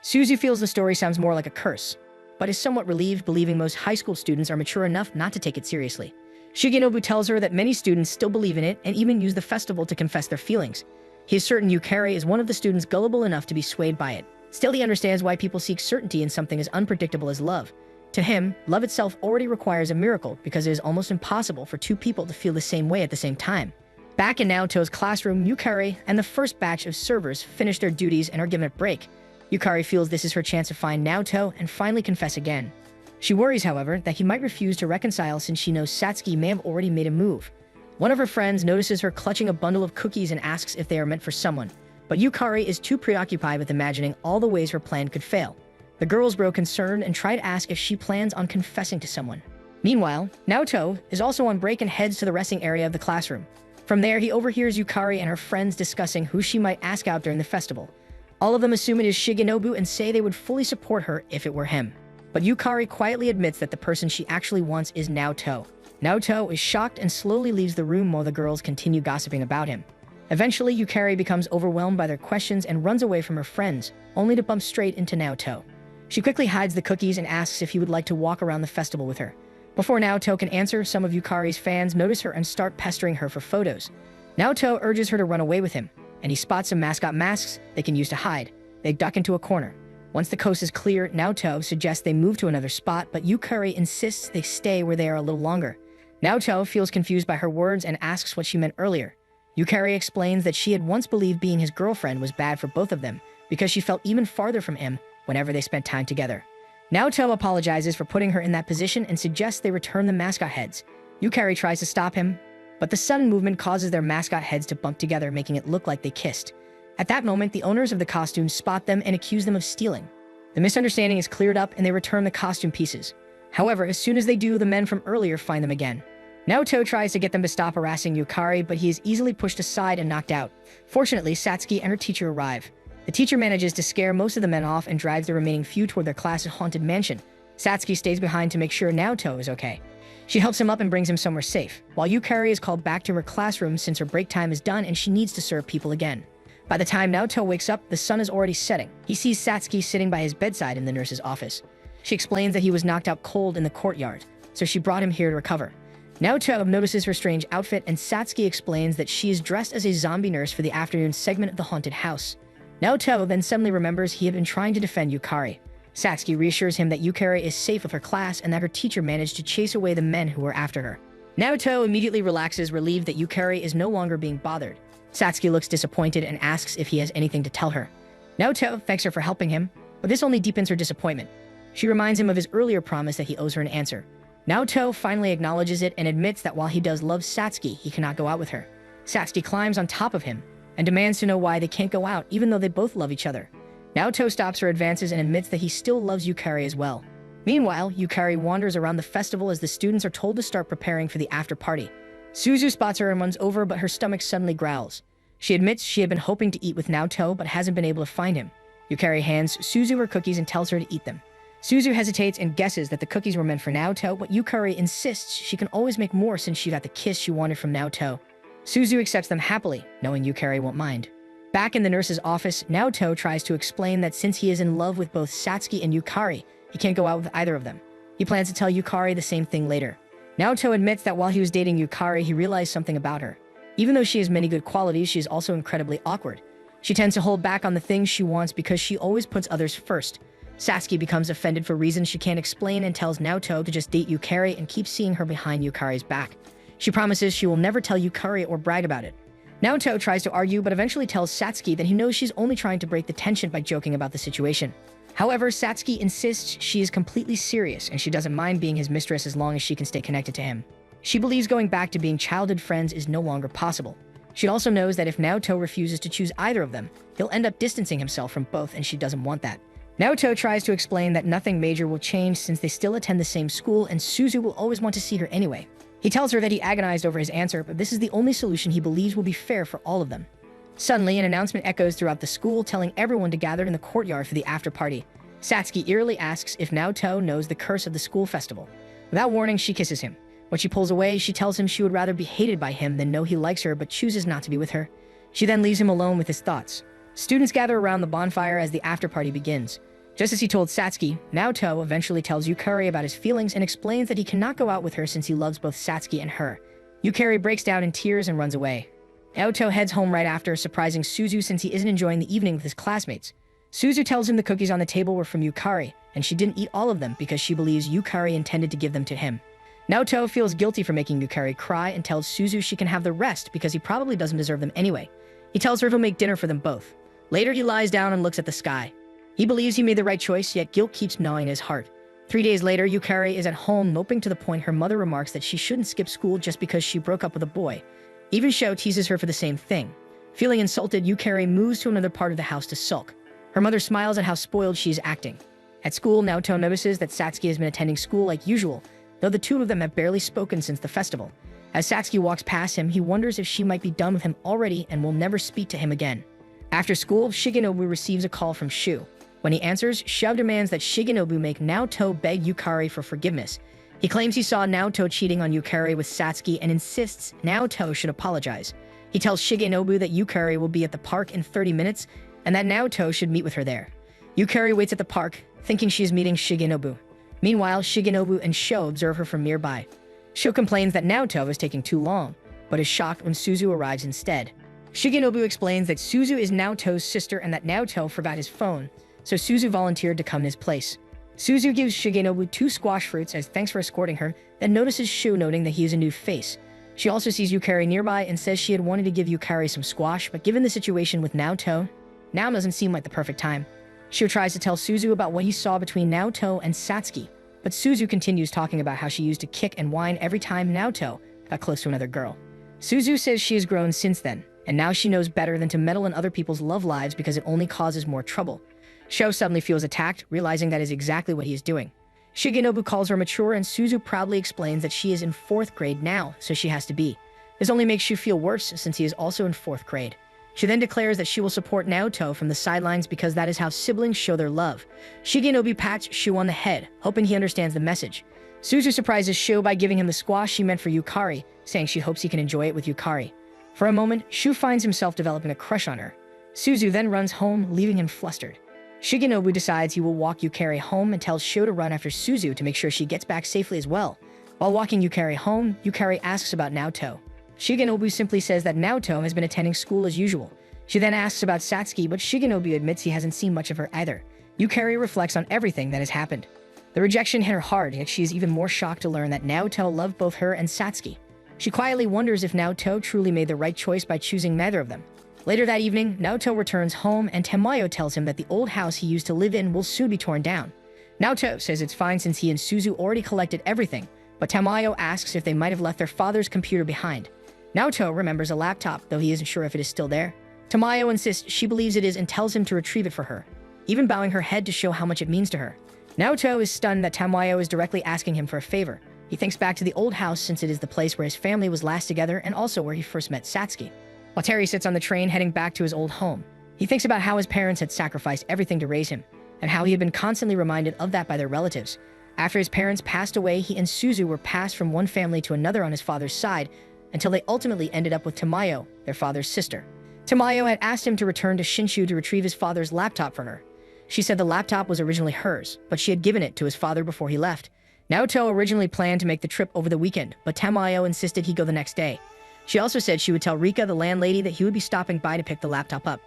S1: Suzu feels the story sounds more like a curse, but is somewhat relieved, believing most high school students are mature enough not to take it seriously. Shigenobu tells her that many students still believe in it and even use the festival to confess their feelings. He is certain Yukari is one of the students gullible enough to be swayed by it. Still, he understands why people seek certainty in something as unpredictable as love. To him, love itself already requires a miracle because it is almost impossible for two people to feel the same way at the same time. Back in Naoto's classroom, Yukari and the first batch of servers finish their duties and are given a break. Yukari feels this is her chance to find Naoto and finally confess again. She worries, however, that he might refuse to reconcile since she knows Satsuki may have already made a move. One of her friends notices her clutching a bundle of cookies and asks if they are meant for someone, but Yukari is too preoccupied with imagining all the ways her plan could fail. The girls grow concerned and try to ask if she plans on confessing to someone. Meanwhile, Naoto is also on break and heads to the resting area of the classroom. From there, he overhears Yukari and her friends discussing who she might ask out during the festival. All of them assume it is Shigenobu and say they would fully support her if it were him. But Yukari quietly admits that the person she actually wants is Naoto. Naoto is shocked and slowly leaves the room while the girls continue gossiping about him. Eventually, Yukari becomes overwhelmed by their questions and runs away from her friends, only to bump straight into Naoto. She quickly hides the cookies and asks if he would like to walk around the festival with her. Before Naoto can answer, some of Yukari's fans notice her and start pestering her for photos. Naoto urges her to run away with him, and he spots some mascot masks they can use to hide. They duck into a corner. Once the coast is clear, Naoto suggests they move to another spot, but Yukari insists they stay where they are a little longer. Naoto feels confused by her words and asks what she meant earlier. Yukari explains that she had once believed being his girlfriend was bad for both of them because she felt even farther from him whenever they spent time together. Naoto apologizes for putting her in that position and suggests they return the mascot heads. Yukari tries to stop him, but the sudden movement causes their mascot heads to bump together, making it look like they kissed. At that moment, the owners of the costumes spot them and accuse them of stealing. The misunderstanding is cleared up and they return the costume pieces. However, as soon as they do, the men from earlier find them again. Naoto tries to get them to stop harassing Yukari, but he is easily pushed aside and knocked out. Fortunately, Satsuki and her teacher arrive. The teacher manages to scare most of the men off and drives the remaining few toward their class's haunted mansion. Satsuki stays behind to make sure Naoto is okay. She helps him up and brings him somewhere safe, while Yukari is called back to her classroom since her break time is done and she needs to serve people again. By the time Naoto wakes up, the sun is already setting. He sees Satsuki sitting by his bedside in the nurse's office. She explains that he was knocked out cold in the courtyard, so she brought him here to recover. Naoto notices her strange outfit, and Satsuki explains that she is dressed as a zombie nurse for the afternoon segment of the haunted house. Naoto then suddenly remembers he had been trying to defend Yukari. Satsuki reassures him that Yukari is safe with her class and that her teacher managed to chase away the men who were after her. Naoto immediately relaxes, relieved that Yukari is no longer being bothered. Satsuki looks disappointed and asks if he has anything to tell her. Naoto thanks her for helping him, but this only deepens her disappointment. She reminds him of his earlier promise that he owes her an answer. Naoto finally acknowledges it and admits that while he does love Satsuki, he cannot go out with her. Satsuki climbs on top of him and demands to know why they can't go out even though they both love each other. Naoto stops her advances and admits that he still loves Yukari as well. Meanwhile, Yukari wanders around the festival as the students are told to start preparing for the after party. Suzu spots her and runs over, but her stomach suddenly growls. She admits she had been hoping to eat with Naoto but hasn't been able to find him. Yukari hands Suzu her cookies and tells her to eat them. Suzu hesitates and guesses that the cookies were meant for Naoto, but Yukari insists she can always make more since she got the kiss she wanted from Naoto. Suzu accepts them happily, knowing Yukari won't mind. Back in the nurse's office, Naoto tries to explain that since he is in love with both Satsuki and Yukari, he can't go out with either of them. He plans to tell Yukari the same thing later. Naoto admits that while he was dating Yukari, he realized something about her. Even though she has many good qualities, she is also incredibly awkward. She tends to hold back on the things she wants because she always puts others first. Satsuki becomes offended for reasons she can't explain and tells Naoto to just date Yukari and keep seeing her behind Yukari's back. She promises she will never tell Yukari or brag about it. Naoto tries to argue but eventually tells Satsuki that he knows she's only trying to break the tension by joking about the situation. However, Satsuki insists she is completely serious and she doesn't mind being his mistress as long as she can stay connected to him. She believes going back to being childhood friends is no longer possible. She also knows that if Naoto refuses to choose either of them, he'll end up distancing himself from both, and she doesn't want that. Naoto tries to explain that nothing major will change since they still attend the same school and Suzu will always want to see her anyway. He tells her that he agonized over his answer, but this is the only solution he believes will be fair for all of them. Suddenly, an announcement echoes throughout the school telling everyone to gather in the courtyard for the after party. Satsuki eerily asks if Naoto knows the curse of the school festival. Without warning, she kisses him. When she pulls away, she tells him she would rather be hated by him than know he likes her but chooses not to be with her. She then leaves him alone with his thoughts. Students gather around the bonfire as the after party begins. Just as he told Satsuki, Naoto eventually tells Yukari about his feelings and explains that he cannot go out with her since he loves both Satsuki and her. Yukari breaks down in tears and runs away. Naoto heads home right after, surprising Suzu since he isn't enjoying the evening with his classmates. Suzu tells him the cookies on the table were from Yukari, and she didn't eat all of them because she believes Yukari intended to give them to him. Naoto feels guilty for making Yukari cry and tells Suzu she can have the rest because he probably doesn't deserve them anyway. He tells her he'll make dinner for them both. Later, he lies down and looks at the sky. He believes he made the right choice, yet guilt keeps gnawing his heart. 3 days later, Yukari is at home moping to the point her mother remarks that she shouldn't skip school just because she broke up with a boy. Even Sho teases her for the same thing. Feeling insulted, Yukari moves to another part of the house to sulk. Her mother smiles at how spoiled she is acting. At school, Naoto notices that Satsuki has been attending school like usual, though the two of them have barely spoken since the festival. As Satsuki walks past him, he wonders if she might be done with him already and will never speak to him again. After school, Shigenobu receives a call from Shu. When he answers, Shu demands that Shigenobu make Naoto beg Yukari for forgiveness. He claims he saw Naoto cheating on Yukari with Satsuki and insists Naoto should apologize. He tells Shigenobu that Yukari will be at the park in 30 minutes and that Naoto should meet with her there. Yukari waits at the park, thinking she is meeting Shigenobu. Meanwhile, Shigenobu and Sho observe her from nearby. Sho complains that Naoto is taking too long, but is shocked when Suzu arrives instead. Shigenobu explains that Suzu is Naoto's sister and that Naoto forgot his phone, so Suzu volunteered to come in his place. Suzu gives Shigenobu 2 squash fruits as thanks for escorting her, then notices Shu noting that he is a new face. She also sees Yukari nearby and says she had wanted to give Yukari some squash, but given the situation with Naoto, now doesn't seem like the perfect time. Shu tries to tell Suzu about what he saw between Naoto and Satsuki, but Suzu continues talking about how she used to kick and whine every time Naoto got close to another girl. Suzu says she has grown since then, and now she knows better than to meddle in other people's love lives because it only causes more trouble. Sho suddenly feels attacked, realizing that is exactly what he is doing. Shigenobu calls her mature and Suzu proudly explains that she is in 4th grade now, so she has to be. This only makes Shu feel worse since he is also in 4th grade. She then declares that she will support Naoto from the sidelines because that is how siblings show their love. Shigenobu pats Shu on the head, hoping he understands the message. Suzu surprises Shu by giving him the squash she meant for Yukari, saying she hopes he can enjoy it with Yukari. For a moment, Shu finds himself developing a crush on her. Suzu then runs home, leaving him flustered. Shigenobu decides he will walk Yukari home and tells Shu to run after Suzu to make sure she gets back safely as well. While walking Yukari home, Yukari asks about Naoto. Shigenobu simply says that Naoto has been attending school as usual. She then asks about Satsuki, but Shigenobu admits he hasn't seen much of her either. Yukari reflects on everything that has happened. The rejection hit her hard, yet she is even more shocked to learn that Naoto loved both her and Satsuki. She quietly wonders if Naoto truly made the right choice by choosing neither of them. Later that evening, Naoto returns home and Tamayo tells him that the old house he used to live in will soon be torn down. Naoto says it's fine since he and Suzu already collected everything, but Tamayo asks if they might have left their father's computer behind. Naoto remembers a laptop, though he isn't sure if it is still there. Tamayo insists she believes it is and tells him to retrieve it for her, even bowing her head to show how much it means to her. Naoto is stunned that Tamayo is directly asking him for a favor. He thinks back to the old house since it is the place where his family was last together and also where he first met Satsuki. While Terry sits on the train heading back to his old home, he thinks about how his parents had sacrificed everything to raise him, and how he had been constantly reminded of that by their relatives. After his parents passed away, he and Suzu were passed from one family to another on his father's side, until they ultimately ended up with Tamayo, their father's sister. Tamayo had asked him to return to Shinshu to retrieve his father's laptop for her. She said the laptop was originally hers, but she had given it to his father before he left. Naoto originally planned to make the trip over the weekend, but Tamayo insisted he go the next day. She also said she would tell Rika, the landlady, that he would be stopping by to pick the laptop up.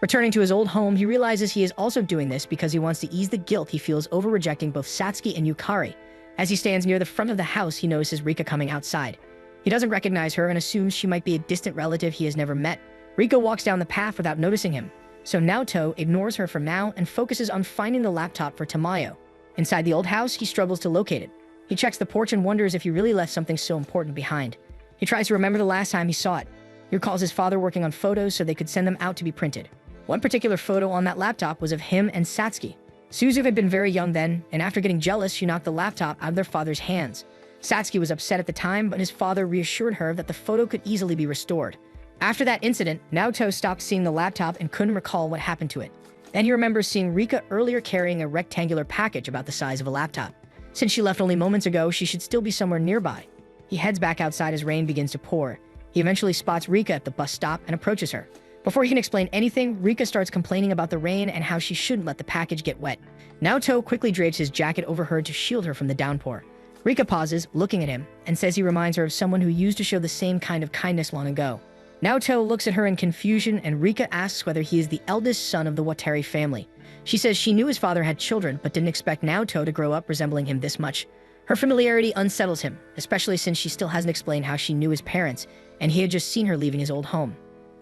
S1: Returning to his old home, he realizes he is also doing this because he wants to ease the guilt he feels over rejecting both Satsuki and Yukari. As he stands near the front of the house, he notices Rika coming outside. He doesn't recognize her and assumes she might be a distant relative he has never met. Rika walks down the path without noticing him, so Naoto ignores her for now and focuses on finding the laptop for Tamayo. Inside the old house, he struggles to locate it. He checks the porch and wonders if he really left something so important behind. He tries to remember the last time he saw it. He recalls his father working on photos so they could send them out to be printed. One particular photo on that laptop was of him and Satsuki. Suzu had been very young then, and after getting jealous, she knocked the laptop out of their father's hands. Satsuki was upset at the time, but his father reassured her that the photo could easily be restored. After that incident, Naoto stopped seeing the laptop and couldn't recall what happened to it. Then he remembers seeing Rika earlier carrying a rectangular package about the size of a laptop. Since she left only moments ago, she should still be somewhere nearby. He heads back outside as rain begins to pour. He eventually spots Rika at the bus stop and approaches her. Before he can explain anything, Rika starts complaining about the rain and how she shouldn't let the package get wet. Naoto quickly drapes his jacket over her to shield her from the downpour. Rika pauses, looking at him, and says he reminds her of someone who used to show the same kind of kindness long ago. Naoto looks at her in confusion, and Rika asks whether he is the eldest son of the Watari family. She says she knew his father had children, but didn't expect Naoto to grow up resembling him this much. Her familiarity unsettles him, especially since she still hasn't explained how she knew his parents, and he had just seen her leaving his old home.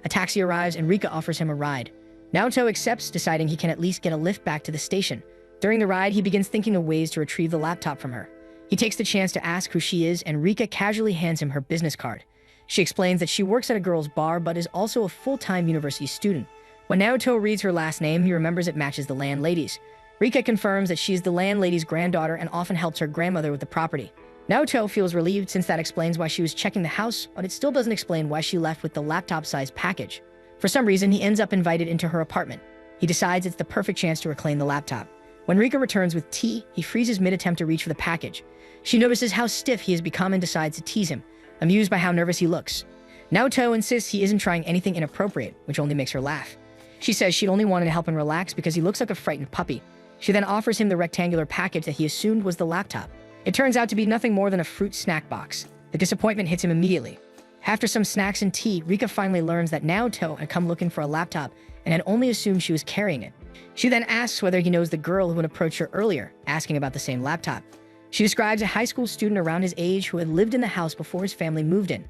S1: A taxi arrives and Rika offers him a ride. Naoto accepts, deciding he can at least get a lift back to the station. During the ride, he begins thinking of ways to retrieve the laptop from her. He takes the chance to ask who she is, and Rika casually hands him her business card. She explains that she works at a girls' bar but is also a full-time university student. When Naoto reads her last name, he remembers it matches the landlady's. Rika confirms that she is the landlady's granddaughter and often helps her grandmother with the property. Naoto feels relieved since that explains why she was checking the house, but it still doesn't explain why she left with the laptop-sized package. For some reason, he ends up invited into her apartment. He decides it's the perfect chance to reclaim the laptop. When Rika returns with tea, he freezes mid-attempt to reach for the package. She notices how stiff he has become and decides to tease him, amused by how nervous he looks. Naoto insists he isn't trying anything inappropriate, which only makes her laugh. She says she'd only wanted to help him relax because he looks like a frightened puppy. She then offers him the rectangular package that he assumed was the laptop. It turns out to be nothing more than a fruit snack box. The disappointment hits him immediately. After some snacks and tea, Rika finally learns that Naoto had come looking for a laptop and had only assumed she was carrying it. She then asks whether he knows the girl who had approached her earlier, asking about the same laptop. She describes a high school student around his age who had lived in the house before his family moved in.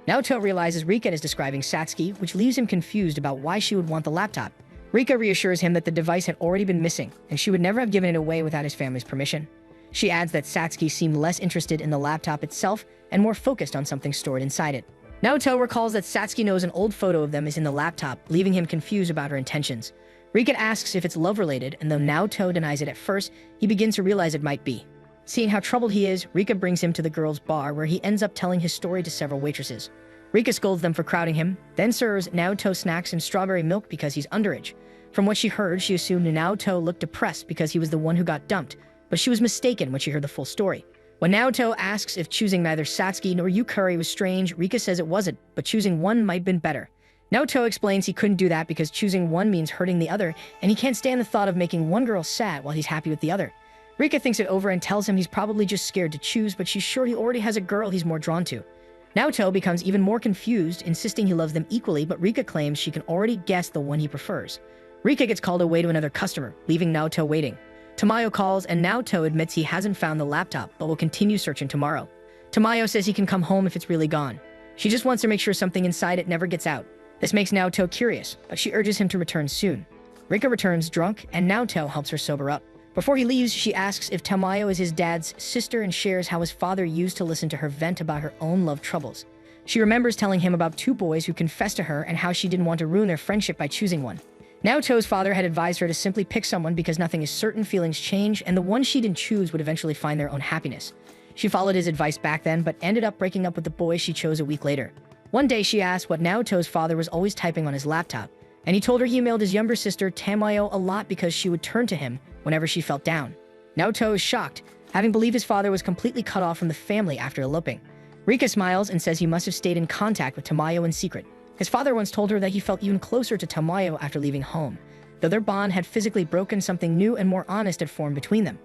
S1: Naoto realizes Rika is describing Satsuki, which leaves him confused about why she would want the laptop. Rika reassures him that the device had already been missing, and she would never have given it away without his family's permission. She adds that Satsuki seemed less interested in the laptop itself and more focused on something stored inside it. Naoto recalls that Satsuki knows an old photo of them is in the laptop, leaving him confused about her intentions. Rika asks if it's love-related, and though Naoto denies it at first, he begins to realize it might be. Seeing how troubled he is, Rika brings him to the girls' bar where he ends up telling his story to several waitresses. Rika scolds them for crowding him, then serves Naoto snacks and strawberry milk because he's underage. From what she heard, she assumed Naoto looked depressed because he was the one who got dumped, but she was mistaken when she heard the full story. When Naoto asks if choosing neither Satsuki nor Yukari was strange, Rika says it wasn't, but choosing one might have been better. Naoto explains he couldn't do that because choosing one means hurting the other, and he can't stand the thought of making one girl sad while he's happy with the other. Rika thinks it over and tells him he's probably just scared to choose, but she's sure he already has a girl he's more drawn to. Naoto becomes even more confused, insisting he loves them equally, but Rika claims she can already guess the one he prefers. Rika gets called away to another customer, leaving Naoto waiting. Tamayo calls, and Naoto admits he hasn't found the laptop, but will continue searching tomorrow. Tamayo says he can come home if it's really gone. She just wants to make sure something inside it never gets out. This makes Naoto curious, but she urges him to return soon. Rika returns drunk, and Naoto helps her sober up. Before he leaves, she asks if Tamayo is his dad's sister and shares how his father used to listen to her vent about her own love troubles. She remembers telling him about two boys who confessed to her and how she didn't want to ruin their friendship by choosing one. Naoto's father had advised her to simply pick someone because nothing is certain, feelings change, and the one she didn't choose would eventually find their own happiness. She followed his advice back then, but ended up breaking up with the boy she chose a week later. One day she asked what Naoto's father was always typing on his laptop, and he told her he emailed his younger sister Tamayo a lot because she would turn to him whenever she felt down. Naoto is shocked, having believed his father was completely cut off from the family after eloping. Rika smiles and says he must have stayed in contact with Tamayo in secret. His father once told her that he felt even closer to Tamayo after leaving home. Though their bond had physically broken, something new and more honest had formed between them.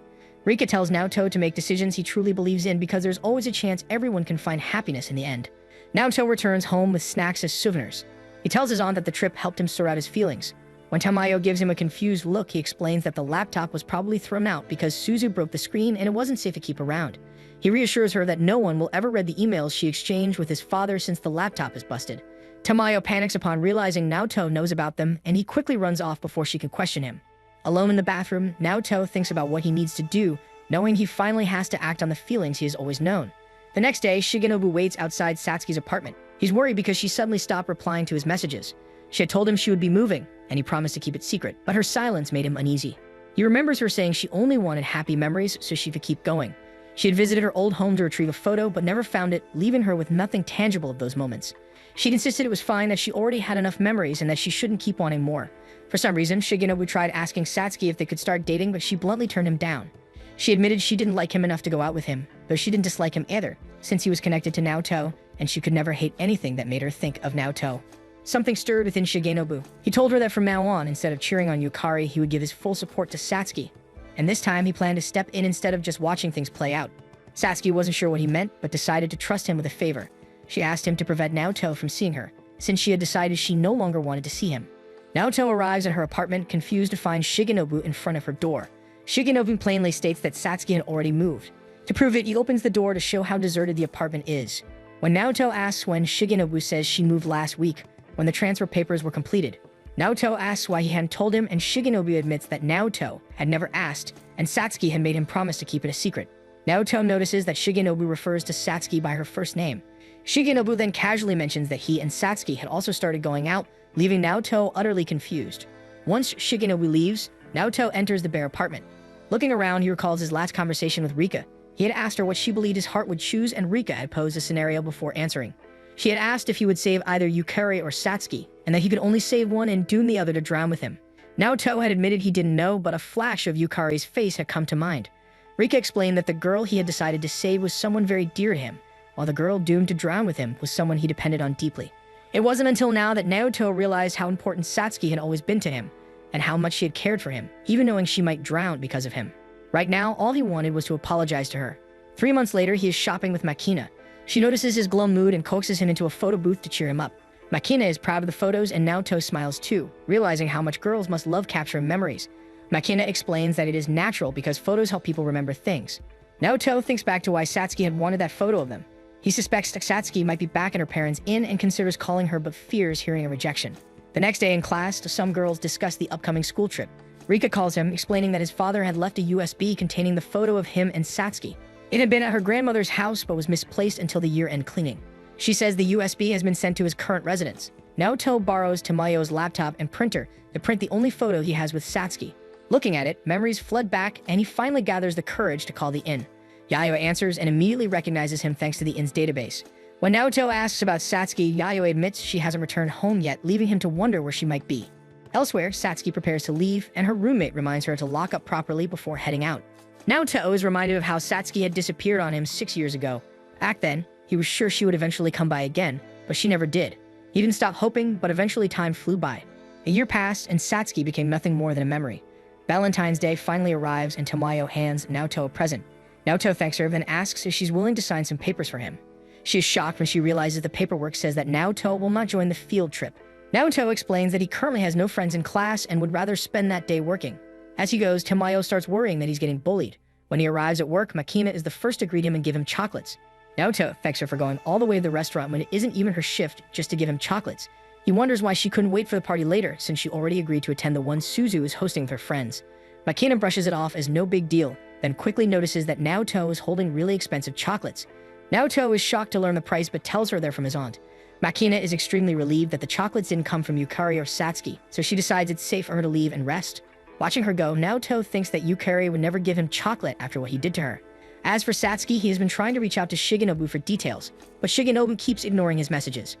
S1: Rika tells Naoto to make decisions he truly believes in because there's always a chance everyone can find happiness in the end. Naoto returns home with snacks as souvenirs. He tells his aunt that the trip helped him sort out his feelings. When Tamayo gives him a confused look, he explains that the laptop was probably thrown out because Suzu broke the screen and it wasn't safe to keep around. He reassures her that no one will ever read the emails she exchanged with his father since the laptop is busted. Tamayo panics upon realizing Naoto knows about them, and he quickly runs off before she can question him. Alone in the bathroom, Naoto thinks about what he needs to do, knowing he finally has to act on the feelings he has always known. The next day, Shigenobu waits outside Satsuki's apartment. He's worried because she suddenly stopped replying to his messages. She had told him she would be moving, and he promised to keep it secret, but her silence made him uneasy. He remembers her saying she only wanted happy memories so she could keep going. She had visited her old home to retrieve a photo, but never found it, leaving her with nothing tangible of those moments. She'd insisted it was fine, that she already had enough memories, and that she shouldn't keep wanting more. For some reason, Shigenobu tried asking Satsuki if they could start dating, but she bluntly turned him down. She admitted she didn't like him enough to go out with him, though she didn't dislike him either, since he was connected to Naoto, and she could never hate anything that made her think of Naoto. Something stirred within Shigenobu. He told her that from now on, instead of cheering on Yukari, he would give his full support to Satsuki. And this time, he planned to step in instead of just watching things play out. Satsuki wasn't sure what he meant, but decided to trust him with a favor. She asked him to prevent Naoto from seeing her, since she had decided she no longer wanted to see him. Naoto arrives at her apartment, confused to find Shigenobu in front of her door. Shigenobu plainly states that Satsuki had already moved. To prove it, he opens the door to show how deserted the apartment is. When Naoto asks when, Shigenobu says she moved last week, when the transfer papers were completed. Naoto asks why he hadn't told him, and Shigenobu admits that Naoto had never asked, and Satsuki had made him promise to keep it a secret. Naoto notices that Shigenobu refers to Satsuki by her first name. Shigenobu then casually mentions that he and Satsuki had also started going out, leaving Naoto utterly confused. Once Shigenobu leaves, Naoto enters the bare apartment. Looking around, he recalls his last conversation with Rika. He had asked her what she believed his heart would choose, and Rika had posed a scenario before answering. She had asked if he would save either Yukari or Satsuki, and that he could only save one and doom the other to drown with him. Naoto had admitted he didn't know, but a flash of Yukari's face had come to mind. Rika explained that the girl he had decided to save was someone very dear to him, while the girl doomed to drown with him was someone he depended on deeply. It wasn't until now that Naoto realized how important Satsuki had always been to him, and how much she had cared for him, even knowing she might drown because of him. Right now, all he wanted was to apologize to her. 3 months later, he is shopping with Makina. She notices his glum mood and coaxes him into a photo booth to cheer him up. Makina is proud of the photos, and Naoto smiles too, realizing how much girls must love capturing memories. Makina explains that it is natural because photos help people remember things. Naoto thinks back to why Satsuki had wanted that photo of them. He suspects that Satsuki might be back in her parents' inn and considers calling her, but fears hearing a rejection. The next day in class, some girls discuss the upcoming school trip. Rika calls him, explaining that his father had left a USB containing the photo of him and Satsuki. It had been at her grandmother's house but was misplaced until the year-end cleaning. She says the USB has been sent to his current residence. Naoto borrows Tamayo's laptop and printer to print the only photo he has with Satsuki. Looking at it, memories flood back, and he finally gathers the courage to call the inn. Yayoi answers and immediately recognizes him thanks to the inn's database. When Naoto asks about Satsuki, Yayoi admits she hasn't returned home yet, leaving him to wonder where she might be. Elsewhere, Satsuki prepares to leave, and her roommate reminds her to lock up properly before heading out. Naoto is reminded of how Satsuki had disappeared on him 6 years ago. Back then, he was sure she would eventually come by again, but she never did. He didn't stop hoping, but eventually time flew by. A year passed, and Satsuki became nothing more than a memory. Valentine's Day finally arrives, and Tamayo hands Naoto a present. Naoto thanks her, then asks if she's willing to sign some papers for him. She is shocked when she realizes the paperwork says that Naoto will not join the field trip. Naoto explains that he currently has no friends in class and would rather spend that day working. As he goes, Tamayo starts worrying that he's getting bullied. When he arrives at work, Makina is the first to greet him and give him chocolates. Naoto thanks her for going all the way to the restaurant when it isn't even her shift just to give him chocolates. He wonders why she couldn't wait for the party later, since she already agreed to attend the one Suzu is hosting with her friends. Makina brushes it off as no big deal, then quickly notices that Naoto is holding really expensive chocolates. Naoto is shocked to learn the price but tells her they're from his aunt. Makina is extremely relieved that the chocolates didn't come from Yukari or Satsuki, so she decides it's safe for her to leave and rest. Watching her go, Naoto thinks that Yukari would never give him chocolate after what he did to her. As for Satsuki, he has been trying to reach out to Shigenobu for details, but Shigenobu keeps ignoring his messages.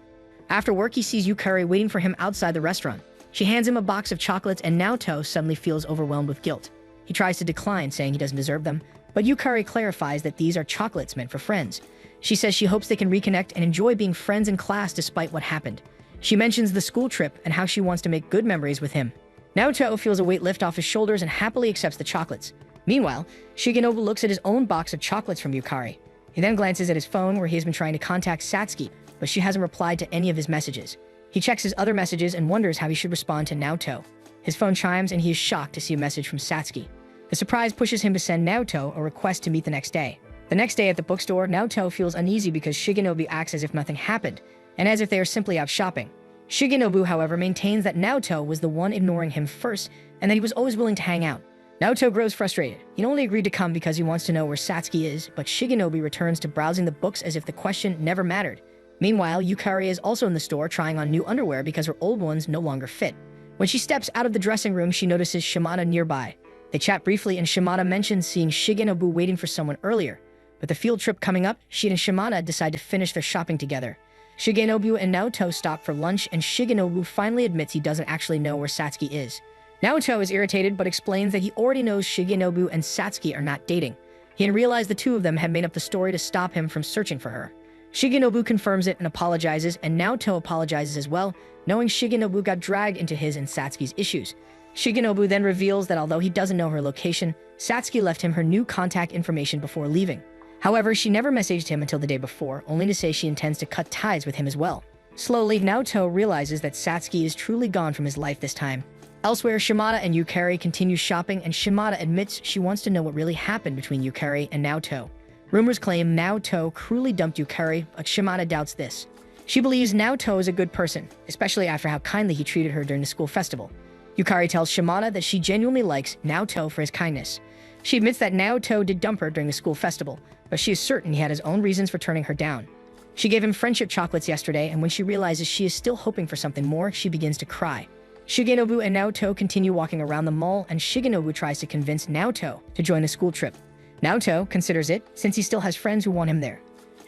S1: After work, he sees Yukari waiting for him outside the restaurant. She hands him a box of chocolates, and Naoto suddenly feels overwhelmed with guilt. He tries to decline, saying he doesn't deserve them, but Yukari clarifies that these are chocolates meant for friends. She says she hopes they can reconnect and enjoy being friends in class despite what happened. She mentions the school trip and how she wants to make good memories with him. Naoto feels a weight lift off his shoulders and happily accepts the chocolates. Meanwhile, Shigenobu looks at his own box of chocolates from Yukari. He then glances at his phone where he has been trying to contact Satsuki, but she hasn't replied to any of his messages. He checks his other messages and wonders how he should respond to Naoto. His phone chimes and he is shocked to see a message from Satsuki. The surprise pushes him to send Naoto a request to meet the next day. The next day at the bookstore, Naoto feels uneasy because Shigenobu acts as if nothing happened, and as if they are simply out shopping. Shigenobu, however, maintains that Naoto was the one ignoring him first, and that he was always willing to hang out. Naoto grows frustrated. He only agreed to come because he wants to know where Satsuki is, but Shigenobu returns to browsing the books as if the question never mattered. Meanwhile, Yukari is also in the store trying on new underwear because her old ones no longer fit. When she steps out of the dressing room, she notices Shimada nearby. They chat briefly, and Shimada mentions seeing Shigenobu waiting for someone earlier. With the field trip coming up, she and Shimada decide to finish their shopping together. Shigenobu and Naoto stop for lunch, and Shigenobu finally admits he doesn't actually know where Satsuki is. Naoto is irritated but explains that he already knows Shigenobu and Satsuki are not dating. He had realized the two of them had made up the story to stop him from searching for her. Shigenobu confirms it and apologizes, and Naoto apologizes as well, knowing Shigenobu got dragged into his and Satsuki's issues. Shigenobu then reveals that although he doesn't know her location, Satsuki left him her new contact information before leaving. However, she never messaged him until the day before, only to say she intends to cut ties with him as well. Slowly, Naoto realizes that Satsuki is truly gone from his life this time. Elsewhere, Shimada and Yukari continue shopping, and Shimada admits she wants to know what really happened between Yukari and Naoto. Rumors claim Naoto cruelly dumped Yukari, but Shimada doubts this. She believes Naoto is a good person, especially after how kindly he treated her during the school festival. Yukari tells Shimada that she genuinely likes Naoto for his kindness. She admits that Naoto did dump her during the school festival, but she is certain he had his own reasons for turning her down. She gave him friendship chocolates yesterday, and when she realizes she is still hoping for something more, she begins to cry. Shigenobu and Naoto continue walking around the mall, and Shigenobu tries to convince Naoto to join the school trip. Naoto considers it, since he still has friends who want him there.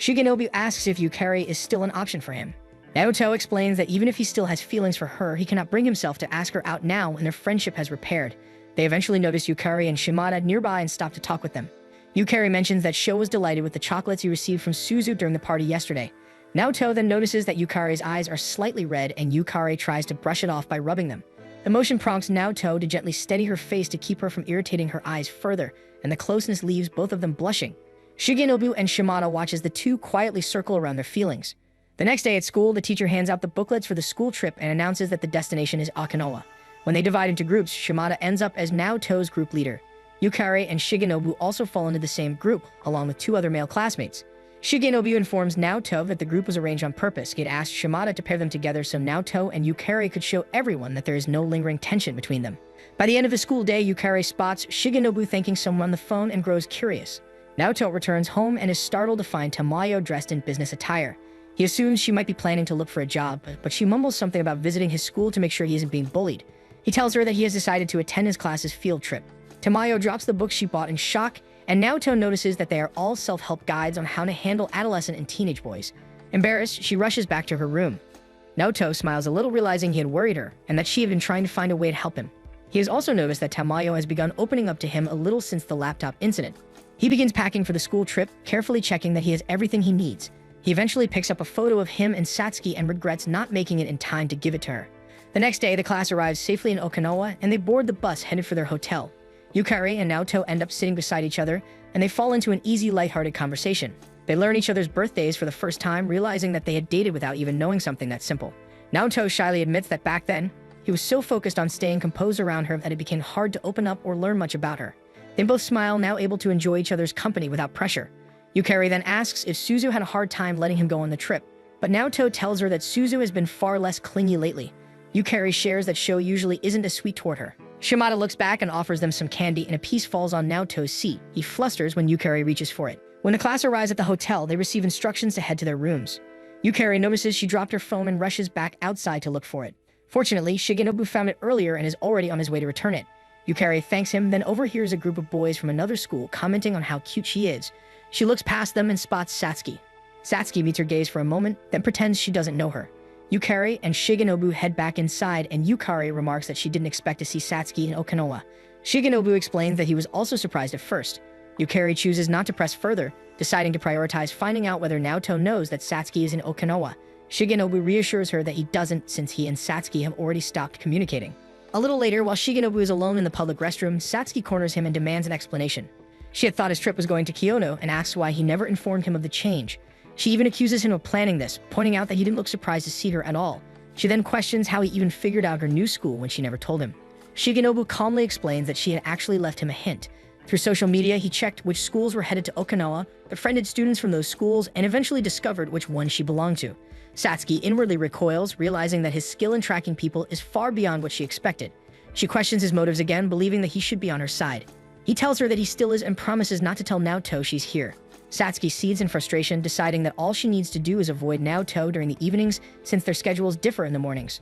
S1: Shigenobu asks if Yukari is still an option for him. Naoto explains that even if he still has feelings for her, he cannot bring himself to ask her out now when their friendship has repaired. They eventually notice Yukari and Shimada nearby and stop to talk with them. Yukari mentions that Sho was delighted with the chocolates he received from Suzu during the party yesterday. Naoto then notices that Yukari's eyes are slightly red and Yukari tries to brush it off by rubbing them. The motion prompts Naoto to gently steady her face to keep her from irritating her eyes further, and the closeness leaves both of them blushing. Shigenobu and Shimada watch as the two quietly circle around their feelings. The next day at school, the teacher hands out the booklets for the school trip and announces that the destination is Okinawa. When they divide into groups, Shimada ends up as Naoto's group leader. Yukari and Shigenobu also fall into the same group, along with two other male classmates. Shigenobu informs Naoto that the group was arranged on purpose. He had asked Shimada to pair them together so Naoto and Yukari could show everyone that there is no lingering tension between them. By the end of the school day, Yukari spots Shigenobu thanking someone on the phone and grows curious. Naoto returns home and is startled to find Tamayo dressed in business attire. He assumes she might be planning to look for a job, but she mumbles something about visiting his school to make sure he isn't being bullied. He tells her that he has decided to attend his class's field trip. Tamayo drops the books she bought in shock, and Naoto notices that they are all self-help guides on how to handle adolescent and teenage boys. Embarrassed, she rushes back to her room. Naoto smiles a little, realizing he had worried her, and that she had been trying to find a way to help him. He has also noticed that Tamayo has begun opening up to him a little since the laptop incident. He begins packing for the school trip, carefully checking that he has everything he needs. He eventually picks up a photo of him and Satsuki and regrets not making it in time to give it to her. The next day, the class arrives safely in Okinawa, and they board the bus headed for their hotel. Yukari and Naoto end up sitting beside each other, and they fall into an easy, lighthearted conversation. They learn each other's birthdays for the first time, realizing that they had dated without even knowing something that simple. Naoto shyly admits that back then, he was so focused on staying composed around her that it became hard to open up or learn much about her. They both smile, now able to enjoy each other's company without pressure. Yukari then asks if Suzu had a hard time letting him go on the trip, but Naoto tells her that Suzu has been far less clingy lately. Yukari shares that Sho usually isn't as sweet toward her. Shimada looks back and offers them some candy, and a piece falls on Naoto's seat. He flusters when Yukari reaches for it. When the class arrives at the hotel, they receive instructions to head to their rooms. Yukari notices she dropped her phone and rushes back outside to look for it. Fortunately, Shigenobu found it earlier and is already on his way to return it. Yukari thanks him, then overhears a group of boys from another school commenting on how cute she is. She looks past them and spots Satsuki. Satsuki meets her gaze for a moment, then pretends she doesn't know her. Yukari and Shigenobu head back inside, and Yukari remarks that she didn't expect to see Satsuki in Okinawa. Shigenobu explains that he was also surprised at first. Yukari chooses not to press further, deciding to prioritize finding out whether Naoto knows that Satsuki is in Okinawa. Shigenobu reassures her that he doesn't, since he and Satsuki have already stopped communicating. A little later, while Shigenobu is alone in the public restroom, Satsuki corners him and demands an explanation. She had thought his trip was going to Kyoto and asks why he never informed him of the change. She even accuses him of planning this, pointing out that he didn't look surprised to see her at all. She then questions how he even figured out her new school when she never told him. Shigenobu calmly explains that she had actually left him a hint. Through social media, he checked which schools were headed to Okinawa, befriended students from those schools, and eventually discovered which one she belonged to. Satsuki inwardly recoils, realizing that his skill in tracking people is far beyond what she expected. She questions his motives again, believing that he should be on her side. He tells her that he still is and promises not to tell Naoto she's here. Satsuki cedes in frustration, deciding that all she needs to do is avoid Naoto during the evenings since their schedules differ in the mornings.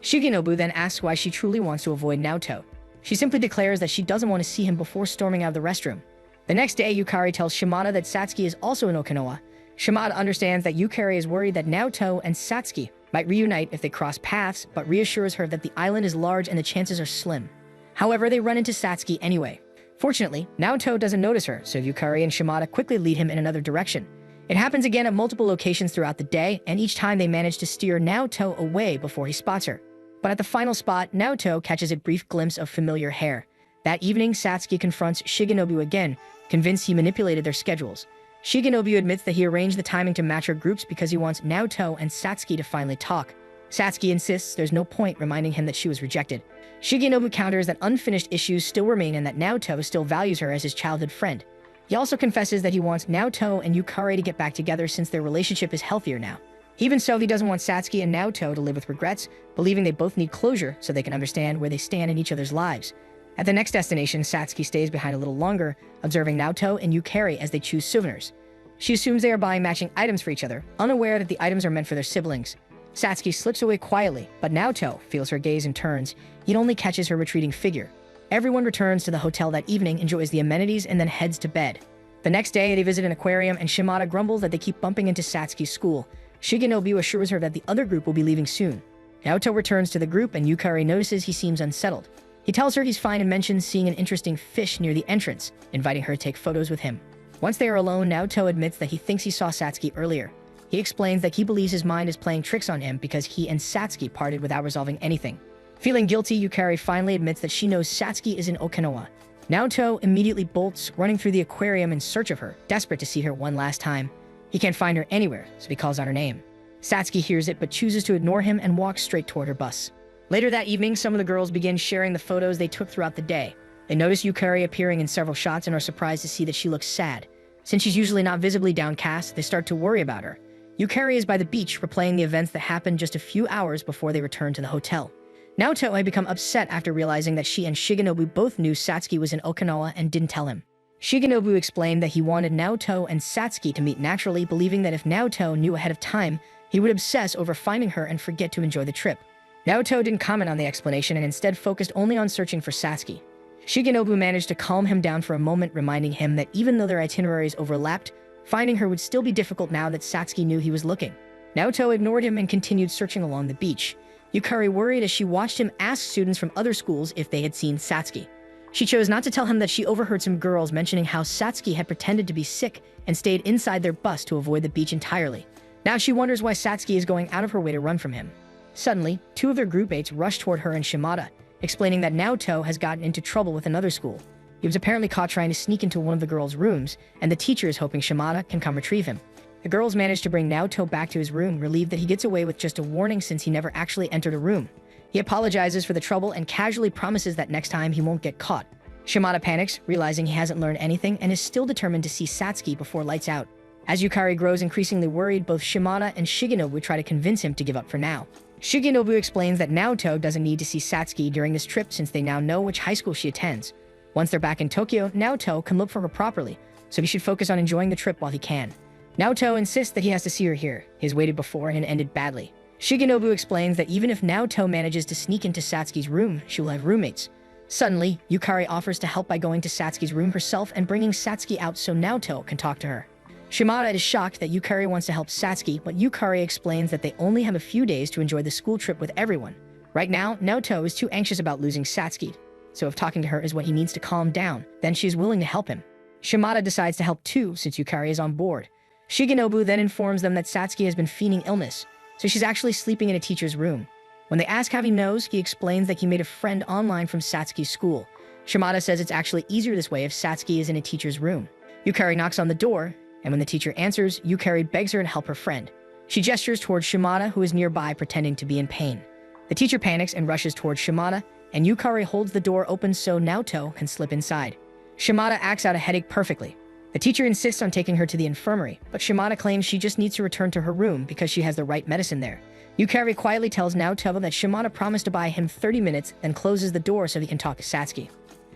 S1: Shigenobu then asks why she truly wants to avoid Naoto. She simply declares that she doesn't want to see him before storming out of the restroom. The next day, Yukari tells Shimada that Satsuki is also in Okinawa. Shimada understands that Yukari is worried that Naoto and Satsuki might reunite if they cross paths, but reassures her that the island is large and the chances are slim. However, they run into Satsuki anyway. Fortunately, Naoto doesn't notice her, so Yukari and Shimada quickly lead him in another direction. It happens again at multiple locations throughout the day, and each time they manage to steer Naoto away before he spots her. But at the final spot, Naoto catches a brief glimpse of familiar hair. That evening, Satsuki confronts Shigenobu again, convinced he manipulated their schedules. Shigenobu admits that he arranged the timing to match her groups because he wants Naoto and Satsuki to finally talk. Satsuki insists there's no point, reminding him that she was rejected. Shigenobu counters that unfinished issues still remain and that Naoto still values her as his childhood friend. He also confesses that he wants Naoto and Yukari to get back together since their relationship is healthier now. Even so, he doesn't want Satsuki and Naoto to live with regrets, believing they both need closure so they can understand where they stand in each other's lives. At the next destination, Satsuki stays behind a little longer, observing Naoto and Yukari as they choose souvenirs. She assumes they are buying matching items for each other, unaware that the items are meant for their siblings. Satsuki slips away quietly, but Naoto feels her gaze and turns, yet only catches her retreating figure. Everyone returns to the hotel that evening, enjoys the amenities, and then heads to bed. The next day, they visit an aquarium and Shimada grumbles that they keep bumping into Satsuki's school. Shigenobu assures her that the other group will be leaving soon. Naoto returns to the group and Yukari notices he seems unsettled. He tells her he's fine and mentions seeing an interesting fish near the entrance, inviting her to take photos with him. Once they are alone, Naoto admits that he thinks he saw Satsuki earlier. He explains that he believes his mind is playing tricks on him because he and Satsuki parted without resolving anything. Feeling guilty, Yukari finally admits that she knows Satsuki is in Okinawa. Naoto immediately bolts, running through the aquarium in search of her, desperate to see her one last time. He can't find her anywhere, so he calls out her name. Satsuki hears it but chooses to ignore him and walks straight toward her bus. Later that evening, some of the girls begin sharing the photos they took throughout the day. They notice Yukari appearing in several shots and are surprised to see that she looks sad. Since she's usually not visibly downcast, they start to worry about her. Yukari is by the beach, replaying the events that happened just a few hours before they return to the hotel. Naoto had become upset after realizing that she and Shigenobu both knew Satsuki was in Okinawa and didn't tell him. Shigenobu explained that he wanted Naoto and Satsuki to meet naturally, believing that if Naoto knew ahead of time, he would obsess over finding her and forget to enjoy the trip. Naoto didn't comment on the explanation and instead focused only on searching for Satsuki. Shigenobu managed to calm him down for a moment, reminding him that even though their itineraries overlapped, finding her would still be difficult now that Satsuki knew he was looking. Naoto ignored him and continued searching along the beach. Yukari worried as she watched him ask students from other schools if they had seen Satsuki. She chose not to tell him that she overheard some girls mentioning how Satsuki had pretended to be sick and stayed inside their bus to avoid the beach entirely. Now she wonders why Satsuki is going out of her way to run from him. Suddenly, two of their group mates rush toward her and Shimada, explaining that Naoto has gotten into trouble with another school. He was apparently caught trying to sneak into one of the girls' rooms, and the teacher is hoping Shimada can come retrieve him. The girls manage to bring Naoto back to his room, relieved that he gets away with just a warning since he never actually entered a room. He apologizes for the trouble and casually promises that next time he won't get caught. Shimada panics, realizing he hasn't learned anything and is still determined to see Satsuki before lights out. As Yukari grows increasingly worried, both Shimada and Shigenobu try to convince him to give up for now. Shigenobu explains that Naoto doesn't need to see Satsuki during this trip since they now know which high school she attends. Once they're back in Tokyo, Naoto can look for her properly, so he should focus on enjoying the trip while he can. Naoto insists that he has to see her here. He has waited before and it ended badly. Shigenobu explains that even if Naoto manages to sneak into Satsuki's room, she will have roommates. Suddenly, Yukari offers to help by going to Satsuki's room herself and bringing Satsuki out so Naoto can talk to her. Shimada is shocked that Yukari wants to help Satsuki, but Yukari explains that they only have a few days to enjoy the school trip with everyone. Right now, Naoto is too anxious about losing Satsuki, so if talking to her is what he needs to calm down, then she is willing to help him. Shimada decides to help too, since Yukari is on board. Shigenobu then informs them that Satsuki has been feigning illness, so she's actually sleeping in a teacher's room. When they ask how he knows, he explains that he made a friend online from Satsuki's school. Shimada says it's actually easier this way if Satsuki is in a teacher's room. Yukari knocks on the door, and when the teacher answers, Yukari begs her to help her friend. She gestures towards Shimada, who is nearby pretending to be in pain. The teacher panics and rushes towards Shimada, and Yukari holds the door open so Naoto can slip inside. Shimada acts out a headache perfectly. The teacher insists on taking her to the infirmary, but Shimada claims she just needs to return to her room because she has the right medicine there. Yukari quietly tells Naoto that Shimada promised to buy him 30 minutes, then closes the door so he can talk to Satsuki.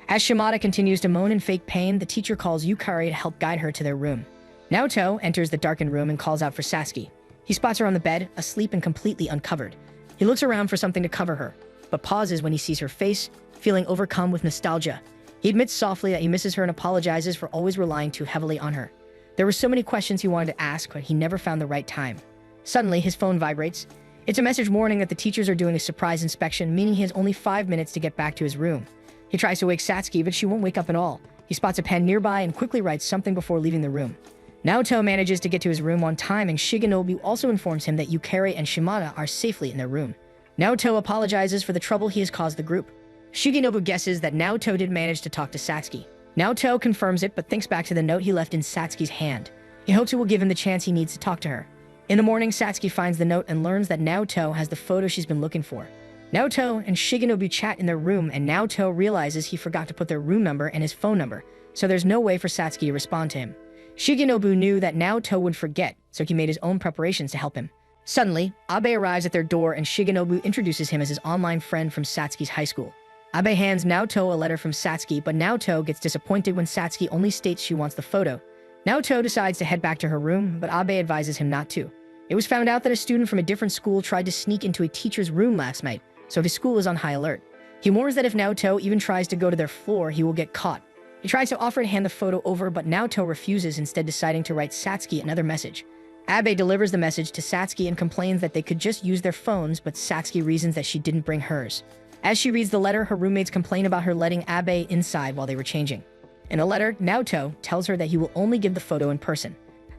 S1: As Shimada continues to moan in fake pain, the teacher calls Yukari to help guide her to their room. Naoto enters the darkened room and calls out for Satsuki. He spots her on the bed, asleep and completely uncovered. He looks around for something to cover her, but pauses when he sees her face, feeling overcome with nostalgia. He admits softly that he misses her and apologizes for always relying too heavily on her. There were so many questions he wanted to ask, but he never found the right time. Suddenly, his phone vibrates. It's a message warning that the teachers are doing a surprise inspection, meaning he has only 5 minutes to get back to his room. He tries to wake Satsuki, but she won't wake up at all. He spots a pen nearby and quickly writes something before leaving the room. Naoto manages to get to his room on time, and Shigenobu also informs him that Yukari and Shimada are safely in their room. Naoto apologizes for the trouble he has caused the group. Shigenobu guesses that Naoto did manage to talk to Satsuki. Naoto confirms it, but thinks back to the note he left in Satsuki's hand. He hopes it will give him the chance he needs to talk to her. In the morning, Satsuki finds the note and learns that Naoto has the photo she's been looking for. Naoto and Shigenobu chat in their room, and Naoto realizes he forgot to put their room number and his phone number, so there's no way for Satsuki to respond to him. Shigenobu knew that Naoto would forget, so he made his own preparations to help him. Suddenly, Abe arrives at their door and Shigenobu introduces him as his online friend from Satsuki's high school. Abe hands Naoto a letter from Satsuki, but Naoto gets disappointed when Satsuki only states she wants the photo. Naoto decides to head back to her room, but Abe advises him not to. It was found out that a student from a different school tried to sneak into a teacher's room last night, so his school is on high alert. He warns that if Naoto even tries to go to their floor, he will get caught. He tries to offer to hand the photo over, but Naoto refuses, instead deciding to write Satsuki another message. Abe delivers the message to Satsuki and complains that they could just use their phones, but Satsuki reasons that she didn't bring hers. As she reads the letter, her roommates complain about her letting Abe inside while they were changing. In a letter, Naoto tells her that he will only give the photo in person.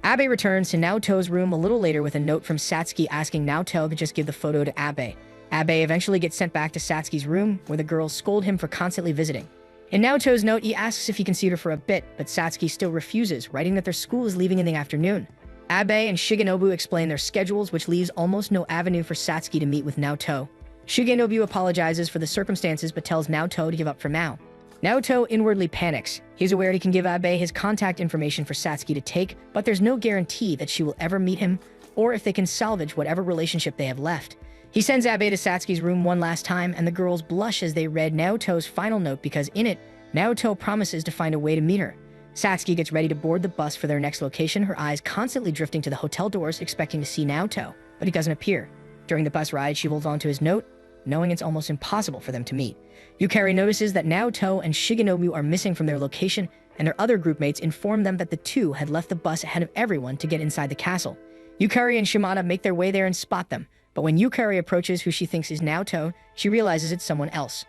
S1: Abe returns to Naoto's room a little later with a note from Satsuki asking Naoto to just give the photo to Abe. Abe eventually gets sent back to Satsuki's room, where the girls scold him for constantly visiting. In Naoto's note, he asks if he can see her for a bit, but Satsuki still refuses, writing that their school is leaving in the afternoon. Abe and Shigenobu explain their schedules, which leaves almost no avenue for Satsuki to meet with Naoto. Shigenobu apologizes for the circumstances but tells Naoto to give up for now. Naoto inwardly panics. He's aware he can give Abe his contact information for Satsuki to take, but there's no guarantee that she will ever meet him, or if they can salvage whatever relationship they have left. He sends Abe to Satsuki's room one last time, and the girls blush as they read Naoto's final note because in it, Naoto promises to find a way to meet her. Satsuki gets ready to board the bus for their next location, her eyes constantly drifting to the hotel doors, expecting to see Naoto, but he doesn't appear. During the bus ride, she holds on to his note, knowing it's almost impossible for them to meet. Yukari notices that Naoto and Shigenobu are missing from their location, and their other groupmates inform them that the two had left the bus ahead of everyone to get inside the castle. Yukari and Shimada make their way there and spot them, but when Yukari approaches who she thinks is Naoto, she realizes it's someone else.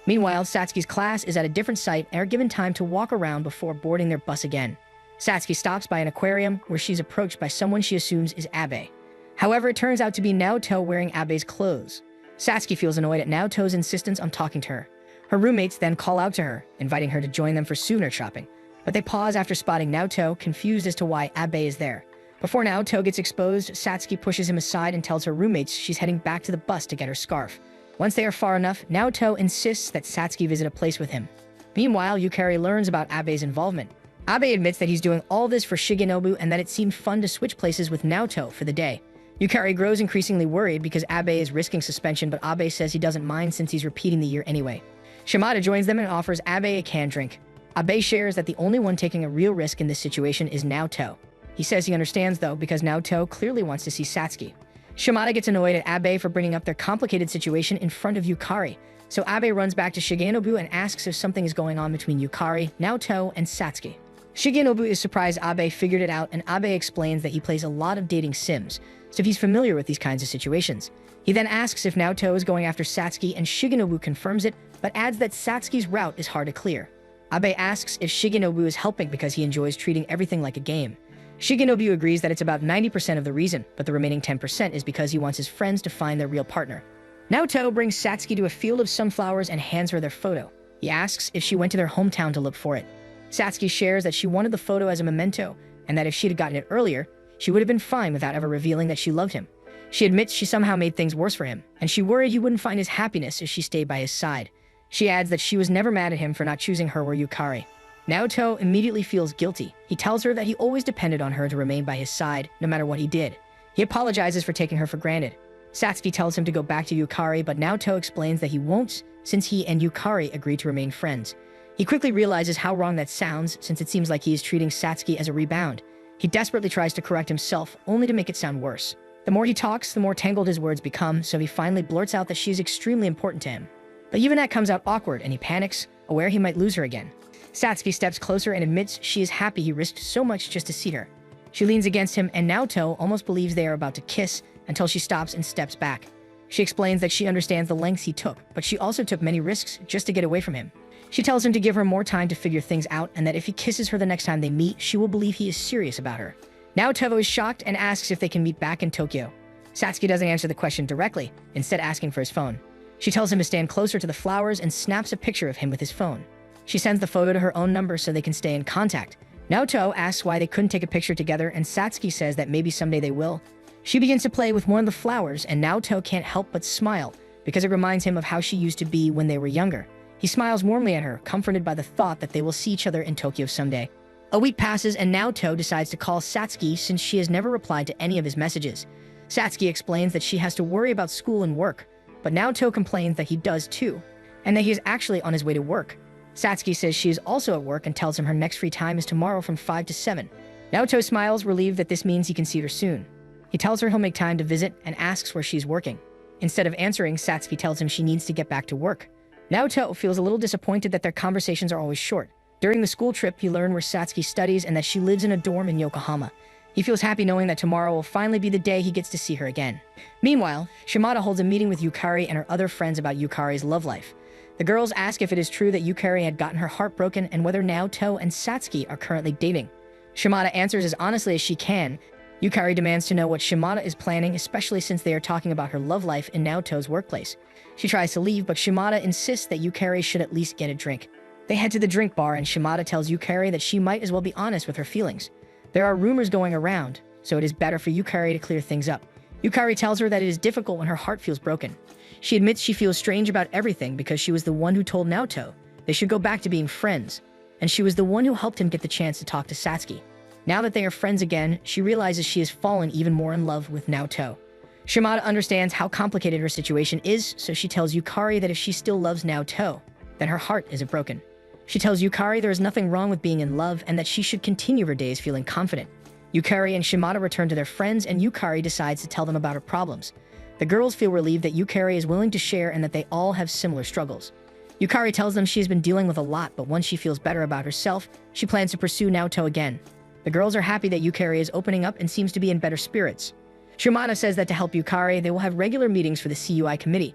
S1: Meanwhile, Satsuki's class is at a different site and are given time to walk around before boarding their bus again. Satsuki stops by an aquarium where she's approached by someone she assumes is Abe. However, it turns out to be Naoto wearing Abe's clothes. Satsuki feels annoyed at Naoto's insistence on talking to her. Her roommates then call out to her, inviting her to join them for souvenir shopping, but they pause after spotting Naoto, confused as to why Abe is there. Before Naoto gets exposed, Satsuki pushes him aside and tells her roommates she's heading back to the bus to get her scarf. Once they are far enough, Naoto insists that Satsuki visit a place with him. Meanwhile, Yukari learns about Abe's involvement. Abe admits that he's doing all this for Shigenobu and that it seemed fun to switch places with Naoto for the day. Yukari grows increasingly worried because Abe is risking suspension, but Abe says he doesn't mind since he's repeating the year anyway. Shimada joins them and offers Abe a canned drink. Abe shares that the only one taking a real risk in this situation is Naoto. He says he understands though, because Naoto clearly wants to see Satsuki. Shimada gets annoyed at Abe for bringing up their complicated situation in front of Yukari, so Abe runs back to Shigenobu and asks if something is going on between Yukari, Naoto, and Satsuki. Shigenobu is surprised Abe figured it out, and Abe explains that he plays a lot of dating sims, so he's familiar with these kinds of situations. He then asks if Naoto is going after Satsuki, and Shigenobu confirms it, but adds that Satsuki's route is hard to clear. Abe asks if Shigenobu is helping because he enjoys treating everything like a game. Shigenobu agrees that it's about 90% of the reason, but the remaining 10% is because he wants his friends to find their real partner. Naoto brings Satsuki to a field of sunflowers and hands her their photo. He asks if she went to their hometown to look for it. Satsuki shares that she wanted the photo as a memento, and that if she'd gotten it earlier, she would have been fine without ever revealing that she loved him. She admits she somehow made things worse for him, and she worried he wouldn't find his happiness if she stayed by his side. She adds that she was never mad at him for not choosing her or Yukari. Naoto immediately feels guilty. He tells her that he always depended on her to remain by his side, no matter what he did. He apologizes for taking her for granted. Satsuki tells him to go back to Yukari, but Naoto explains that he won't, since he and Yukari agreed to remain friends. He quickly realizes how wrong that sounds, since it seems like he is treating Satsuki as a rebound. He desperately tries to correct himself, only to make it sound worse. The more he talks, the more tangled his words become, so he finally blurts out that she is extremely important to him. But even that comes out awkward, and he panics, aware he might lose her again. Satsuki steps closer and admits she is happy he risked so much just to see her. She leans against him, and Naoto almost believes they are about to kiss until she stops and steps back. She explains that she understands the lengths he took, but she also took many risks just to get away from him. She tells him to give her more time to figure things out, and that if he kisses her the next time they meet, she will believe he is serious about her. Naoto is shocked and asks if they can meet back in Tokyo. Satsuki doesn't answer the question directly, instead asking for his phone. She tells him to stand closer to the flowers and snaps a picture of him with his phone. She sends the photo to her own number so they can stay in contact. Naoto asks why they couldn't take a picture together, and Satsuki says that maybe someday they will. She begins to play with one of the flowers, and Naoto can't help but smile because it reminds him of how she used to be when they were younger. He smiles warmly at her, comforted by the thought that they will see each other in Tokyo someday. A week passes, and Naoto decides to call Satsuki since she has never replied to any of his messages. Satsuki explains that she has to worry about school and work, but Naoto complains that he does too, and that he is actually on his way to work. Satsuki says she is also at work and tells him her next free time is tomorrow from 5 to 7. Naoto smiles, relieved that this means he can see her soon. He tells her he'll make time to visit and asks where she's working. Instead of answering, Satsuki tells him she needs to get back to work. Naoto feels a little disappointed that their conversations are always short, During the school trip, he learned where Satsuki studies and that she lives in a dorm in Yokohama. He feels happy knowing that tomorrow will finally be the day he gets to see her again. Meanwhile, Shimada holds a meeting with Yukari and her other friends about Yukari's love life. The girls ask if it is true that Yukari had gotten her heart broken and whether Naoto and Satsuki are currently dating. Shimada answers as honestly as she can. Yukari demands to know what Shimada is planning, especially since they are talking about her love life in Naoto's workplace. She tries to leave, but Shimada insists that Yukari should at least get a drink. They head to the drink bar and Shimada tells Yukari that she might as well be honest with her feelings. There are rumors going around, so it is better for Yukari to clear things up. Yukari tells her that it is difficult when her heart feels broken. She admits she feels strange about everything because she was the one who told Naoto they should go back to being friends, and she was the one who helped him get the chance to talk to Satsuki. Now that they are friends again, she realizes she has fallen even more in love with Naoto. Shimada understands how complicated her situation is, so she tells Yukari that if she still loves Naoto, then her heart isn't broken. She tells Yukari there is nothing wrong with being in love and that she should continue her days feeling confident. Yukari and Shimada return to their friends and Yukari decides to tell them about her problems. The girls feel relieved that Yukari is willing to share and that they all have similar struggles. Yukari tells them she has been dealing with a lot, but once she feels better about herself, she plans to pursue Naoto again. The girls are happy that Yukari is opening up and seems to be in better spirits. Shimada says that to help Yukari, they will have regular meetings for the CUI committee.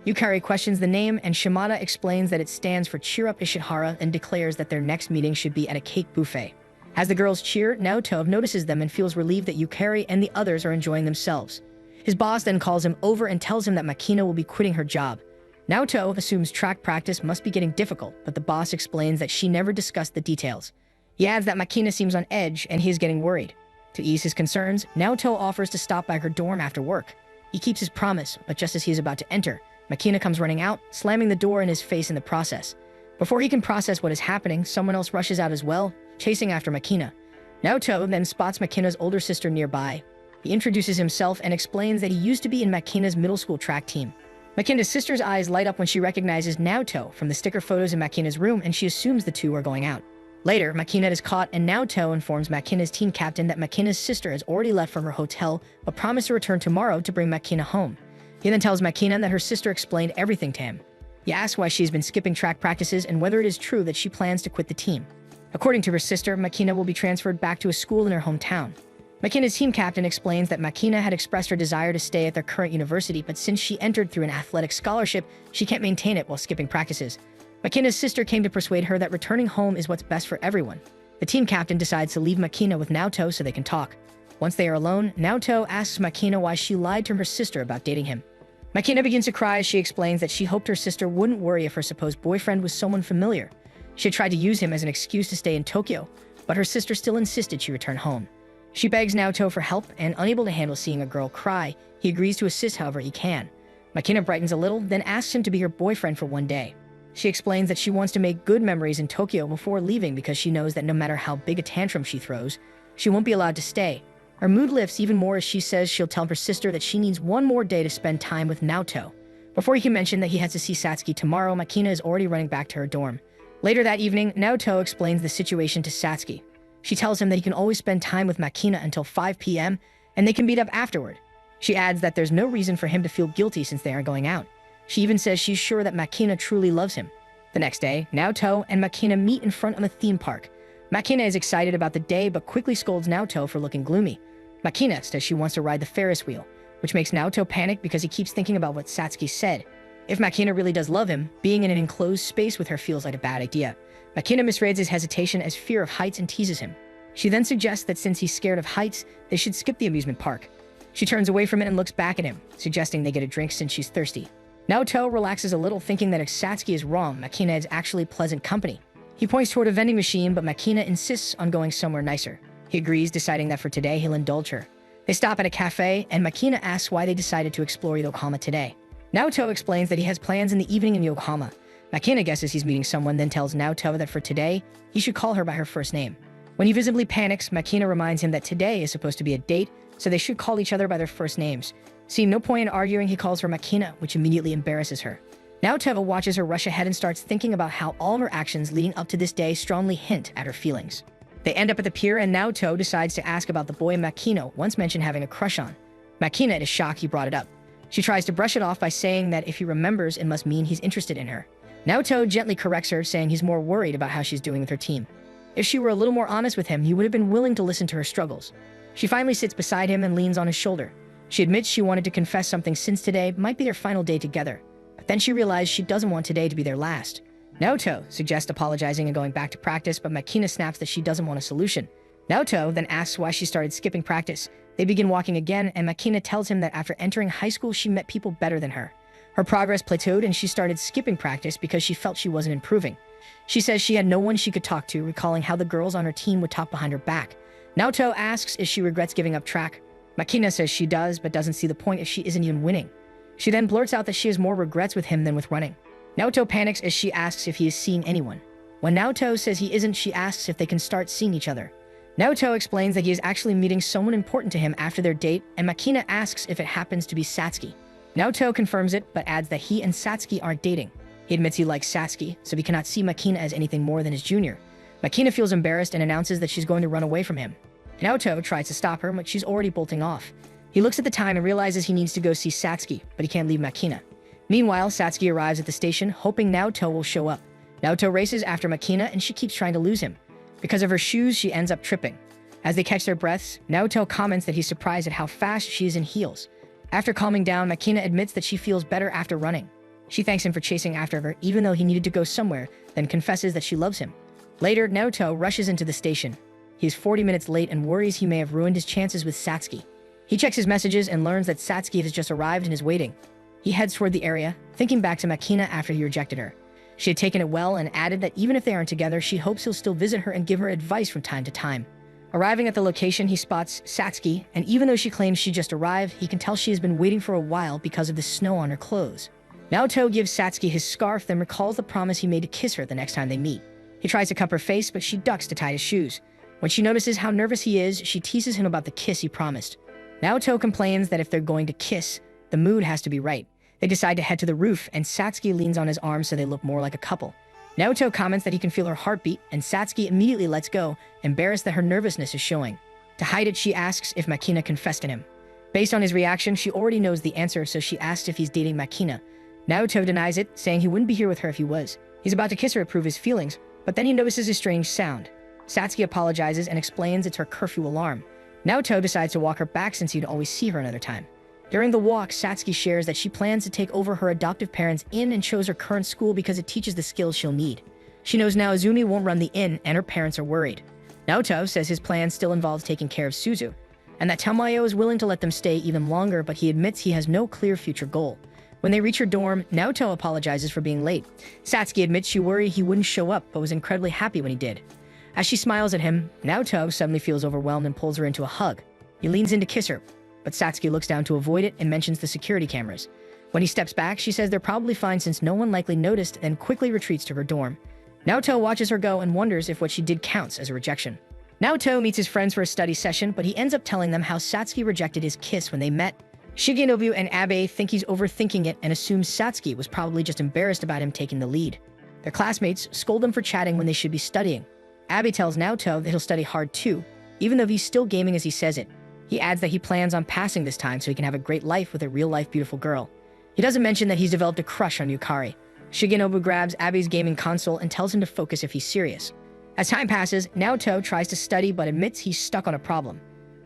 S1: Yukari questions the name, and Shimada explains that it stands for Cheer Up Ishihara and declares that their next meeting should be at a cake buffet. As the girls cheer, Naoto notices them and feels relieved that Yukari and the others are enjoying themselves. His boss then calls him over and tells him that Makina will be quitting her job. Naoto assumes track practice must be getting difficult, but the boss explains that she never discussed the details. He adds that Makina seems on edge and he is getting worried. To ease his concerns, Naoto offers to stop by her dorm after work. He keeps his promise, but just as he is about to enter, Makina comes running out, slamming the door in his face in the process. Before he can process what is happening, someone else rushes out as well, chasing after Makina. Naoto then spots Makina's older sister nearby. He introduces himself and explains that he used to be in Makina's middle school track team. Makina's sister's eyes light up when she recognizes Naoto from the sticker photos in Makina's room, and she assumes the two are going out. Later, Makina is caught and Naoto informs Makina's team captain that Makina's sister has already left from her hotel but promised to return tomorrow to bring Makina home. He then tells Makina that her sister explained everything to him. He asks why she's been skipping track practices and whether it is true that she plans to quit the team. According to her sister, Makina will be transferred back to a school in her hometown. Makina's team captain explains that Makina had expressed her desire to stay at their current university, but since she entered through an athletic scholarship, she can't maintain it while skipping practices. Makina's sister came to persuade her that returning home is what's best for everyone. The team captain decides to leave Makina with Naoto so they can talk. Once they are alone, Naoto asks Makina why she lied to her sister about dating him. Makina begins to cry as she explains that she hoped her sister wouldn't worry if her supposed boyfriend was someone familiar. She had tried to use him as an excuse to stay in Tokyo, but her sister still insisted she return home. She begs Naoto for help, and unable to handle seeing a girl cry, he agrees to assist however he can. Makina brightens a little, then asks him to be her boyfriend for one day. She explains that she wants to make good memories in Tokyo before leaving because she knows that no matter how big a tantrum she throws, she won't be allowed to stay. Her mood lifts even more as she says she'll tell her sister that she needs one more day to spend time with Naoto. Before he can mention that he has to see Satsuki tomorrow, Makina is already running back to her dorm. Later that evening, Naoto explains the situation to Satsuki. She tells him that he can always spend time with Makina until 5 p.m. and they can meet up afterward. She adds that there's no reason for him to feel guilty since they are going out. She even says she's sure that Makina truly loves him. The next day, Naoto and Makina meet in front of a theme park. Makina is excited about the day but quickly scolds Naoto for looking gloomy. Makina says she wants to ride the Ferris wheel, which makes Naoto panic because he keeps thinking about what Satsuki said. If Makina really does love him, being in an enclosed space with her feels like a bad idea. Makina misreads his hesitation as fear of heights and teases him. She then suggests that since he's scared of heights, they should skip the amusement park. She turns away from it and looks back at him, suggesting they get a drink since she's thirsty. Naoto relaxes a little, thinking that if Satsuki is wrong, Makina is actually pleasant company. He points toward a vending machine, but Makina insists on going somewhere nicer. He agrees, deciding that for today he'll indulge her. They stop at a cafe, and Makina asks why they decided to explore Yokohama today. Naoto explains that he has plans in the evening in Yokohama. Makina guesses he's meeting someone, then tells Naoto that for today, he should call her by her first name. When he visibly panics, Makina reminds him that today is supposed to be a date, so they should call each other by their first names. Seeing no point in arguing, he calls her Makina, which immediately embarrasses her. Naoto watches her rush ahead and starts thinking about how all her actions leading up to this day strongly hint at her feelings. They end up at the pier, and Naoto decides to ask about the boy Makino once mentioned having a crush on. Makina is shocked he brought it up. She tries to brush it off by saying that if he remembers, it must mean he's interested in her. Naoto gently corrects her, saying he's more worried about how she's doing with her team. If she were a little more honest with him, he would have been willing to listen to her struggles. She finally sits beside him and leans on his shoulder. She admits she wanted to confess something since today might be their final day together, but then she realized she doesn't want today to be their last. Naoto suggests apologizing and going back to practice, but Makina snaps that she doesn't want a solution. Naoto then asks why she started skipping practice. They begin walking again, and Makina tells him that after entering high school, she met people better than her. Her progress plateaued, and she started skipping practice because she felt she wasn't improving. She says she had no one she could talk to, recalling how the girls on her team would talk behind her back. Naoto asks if she regrets giving up track. Makina says she does, but doesn't see the point if she isn't even winning. She then blurts out that she has more regrets with him than with running. Naoto panics as she asks if he is seeing anyone. When Naoto says he isn't, she asks if they can start seeing each other. Naoto explains that he is actually meeting someone important to him after their date, and Makina asks if it happens to be Satsuki. Naoto confirms it, but adds that he and Satsuki aren't dating. He admits he likes Satsuki, so he cannot see Makina as anything more than his junior. Makina feels embarrassed and announces that she's going to run away from him. Naoto tries to stop her, but she's already bolting off. He looks at the time and realizes he needs to go see Satsuki, but he can't leave Makina. Meanwhile, Satsuki arrives at the station, hoping Naoto will show up. Naoto races after Makina, and she keeps trying to lose him. Because of her shoes, she ends up tripping. As they catch their breaths, Naoto comments that he's surprised at how fast she is in heels. After calming down, Makina admits that she feels better after running. She thanks him for chasing after her, even though he needed to go somewhere, then confesses that she loves him. Later, Naoto rushes into the station. He is 40 minutes late and worries he may have ruined his chances with Satsuki. He checks his messages and learns that Satsuki has just arrived and is waiting. He heads toward the area, thinking back to Makina after he rejected her. She had taken it well and added that even if they aren't together, she hopes he'll still visit her and give her advice from time to time. Arriving at the location, he spots Satsuki, and even though she claims she just arrived, he can tell she has been waiting for a while because of the snow on her clothes. Naoto gives Satsuki his scarf, then recalls the promise he made to kiss her the next time they meet. He tries to cup her face, but she ducks to tie his shoes. When she notices how nervous he is, she teases him about the kiss he promised. Naoto complains that if they're going to kiss, the mood has to be right. They decide to head to the roof, and Satsuki leans on his arm so they look more like a couple. Naoto comments that he can feel her heartbeat, and Satsuki immediately lets go, embarrassed that her nervousness is showing. To hide it, she asks if Makina confessed to him. Based on his reaction, she already knows the answer, so she asks if he's dating Makina. Naoto denies it, saying he wouldn't be here with her if he was. He's about to kiss her to prove his feelings, but then he notices a strange sound. Satsuki apologizes and explains it's her curfew alarm. Naoto decides to walk her back since he'd always see her another time. During the walk, Satsuki shares that she plans to take over her adoptive parents' inn and chose her current school because it teaches the skills she'll need. She knows now Izumi won't run the inn, and her parents are worried. Naoto says his plan still involves taking care of Suzu, and that Tamayo is willing to let them stay even longer, but he admits he has no clear future goal. When they reach her dorm, Naoto apologizes for being late. Satsuki admits she worried he wouldn't show up, but was incredibly happy when he did. As she smiles at him, Naoto suddenly feels overwhelmed and pulls her into a hug. He leans in to kiss her, but Satsuki looks down to avoid it and mentions the security cameras. When he steps back, she says they're probably fine since no one likely noticed, then quickly retreats to her dorm. Naoto watches her go and wonders if what she did counts as a rejection. Naoto meets his friends for a study session, but he ends up telling them how Satsuki rejected his kiss when they met. Shigenobu and Abe think he's overthinking it and assume Satsuki was probably just embarrassed about him taking the lead. Their classmates scold them for chatting when they should be studying. Abe tells Naoto that he'll study hard too, even though he's still gaming as he says it. He adds that he plans on passing this time so he can have a great life with a real-life beautiful girl. He doesn't mention that he's developed a crush on Yukari. Shigenobu grabs Abe's gaming console and tells him to focus if he's serious. As time passes, Naoto tries to study but admits he's stuck on a problem.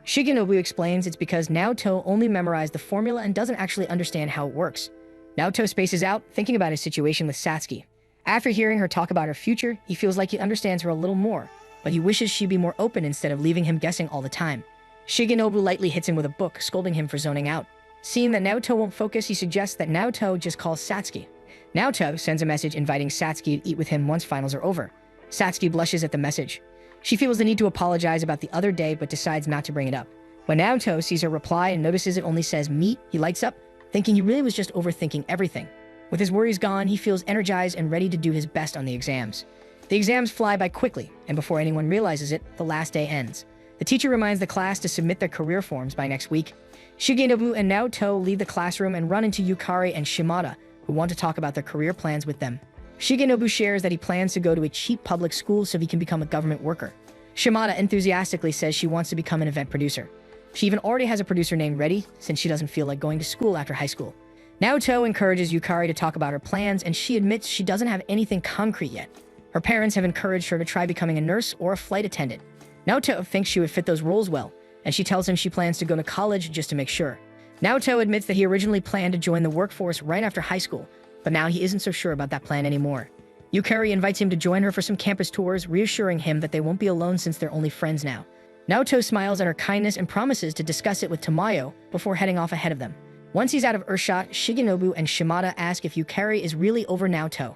S1: Shigenobu explains it's because Naoto only memorized the formula and doesn't actually understand how it works. Naoto spaces out, thinking about his situation with Satsuki. After hearing her talk about her future, he feels like he understands her a little more, but he wishes she'd be more open instead of leaving him guessing all the time. Shigenobu lightly hits him with a book, scolding him for zoning out. Seeing that Naoto won't focus, he suggests that Naoto just calls Satsuki. Naoto sends a message inviting Satsuki to eat with him once finals are over. Satsuki blushes at the message. She feels the need to apologize about the other day, but decides not to bring it up. When Naoto sees her reply and notices it only says meet, he lights up, thinking he really was just overthinking everything. With his worries gone, he feels energized and ready to do his best on the exams. The exams fly by quickly, and before anyone realizes it, the last day ends. The teacher reminds the class to submit their career forms by next week. Shigenobu and Naoto leave the classroom and run into Yukari and Shimada, who want to talk about their career plans with them. Shigenobu shares that he plans to go to a cheap public school so he can become a government worker. Shimada enthusiastically says she wants to become an event producer. She even already has a producer name ready, since she doesn't feel like going to school after high school. Naoto encourages Yukari to talk about her plans, and she admits she doesn't have anything concrete yet. Her parents have encouraged her to try becoming a nurse or a flight attendant. Naoto thinks she would fit those roles well, and she tells him she plans to go to college just to make sure. Naoto admits that he originally planned to join the workforce right after high school, but now he isn't so sure about that plan anymore. Yukari invites him to join her for some campus tours, reassuring him that they won't be alone since they're only friends now. Naoto smiles at her kindness and promises to discuss it with Tamayo before heading off ahead of them. Once he's out of earshot, Shigenobu and Shimada ask if Yukari is really over Naoto.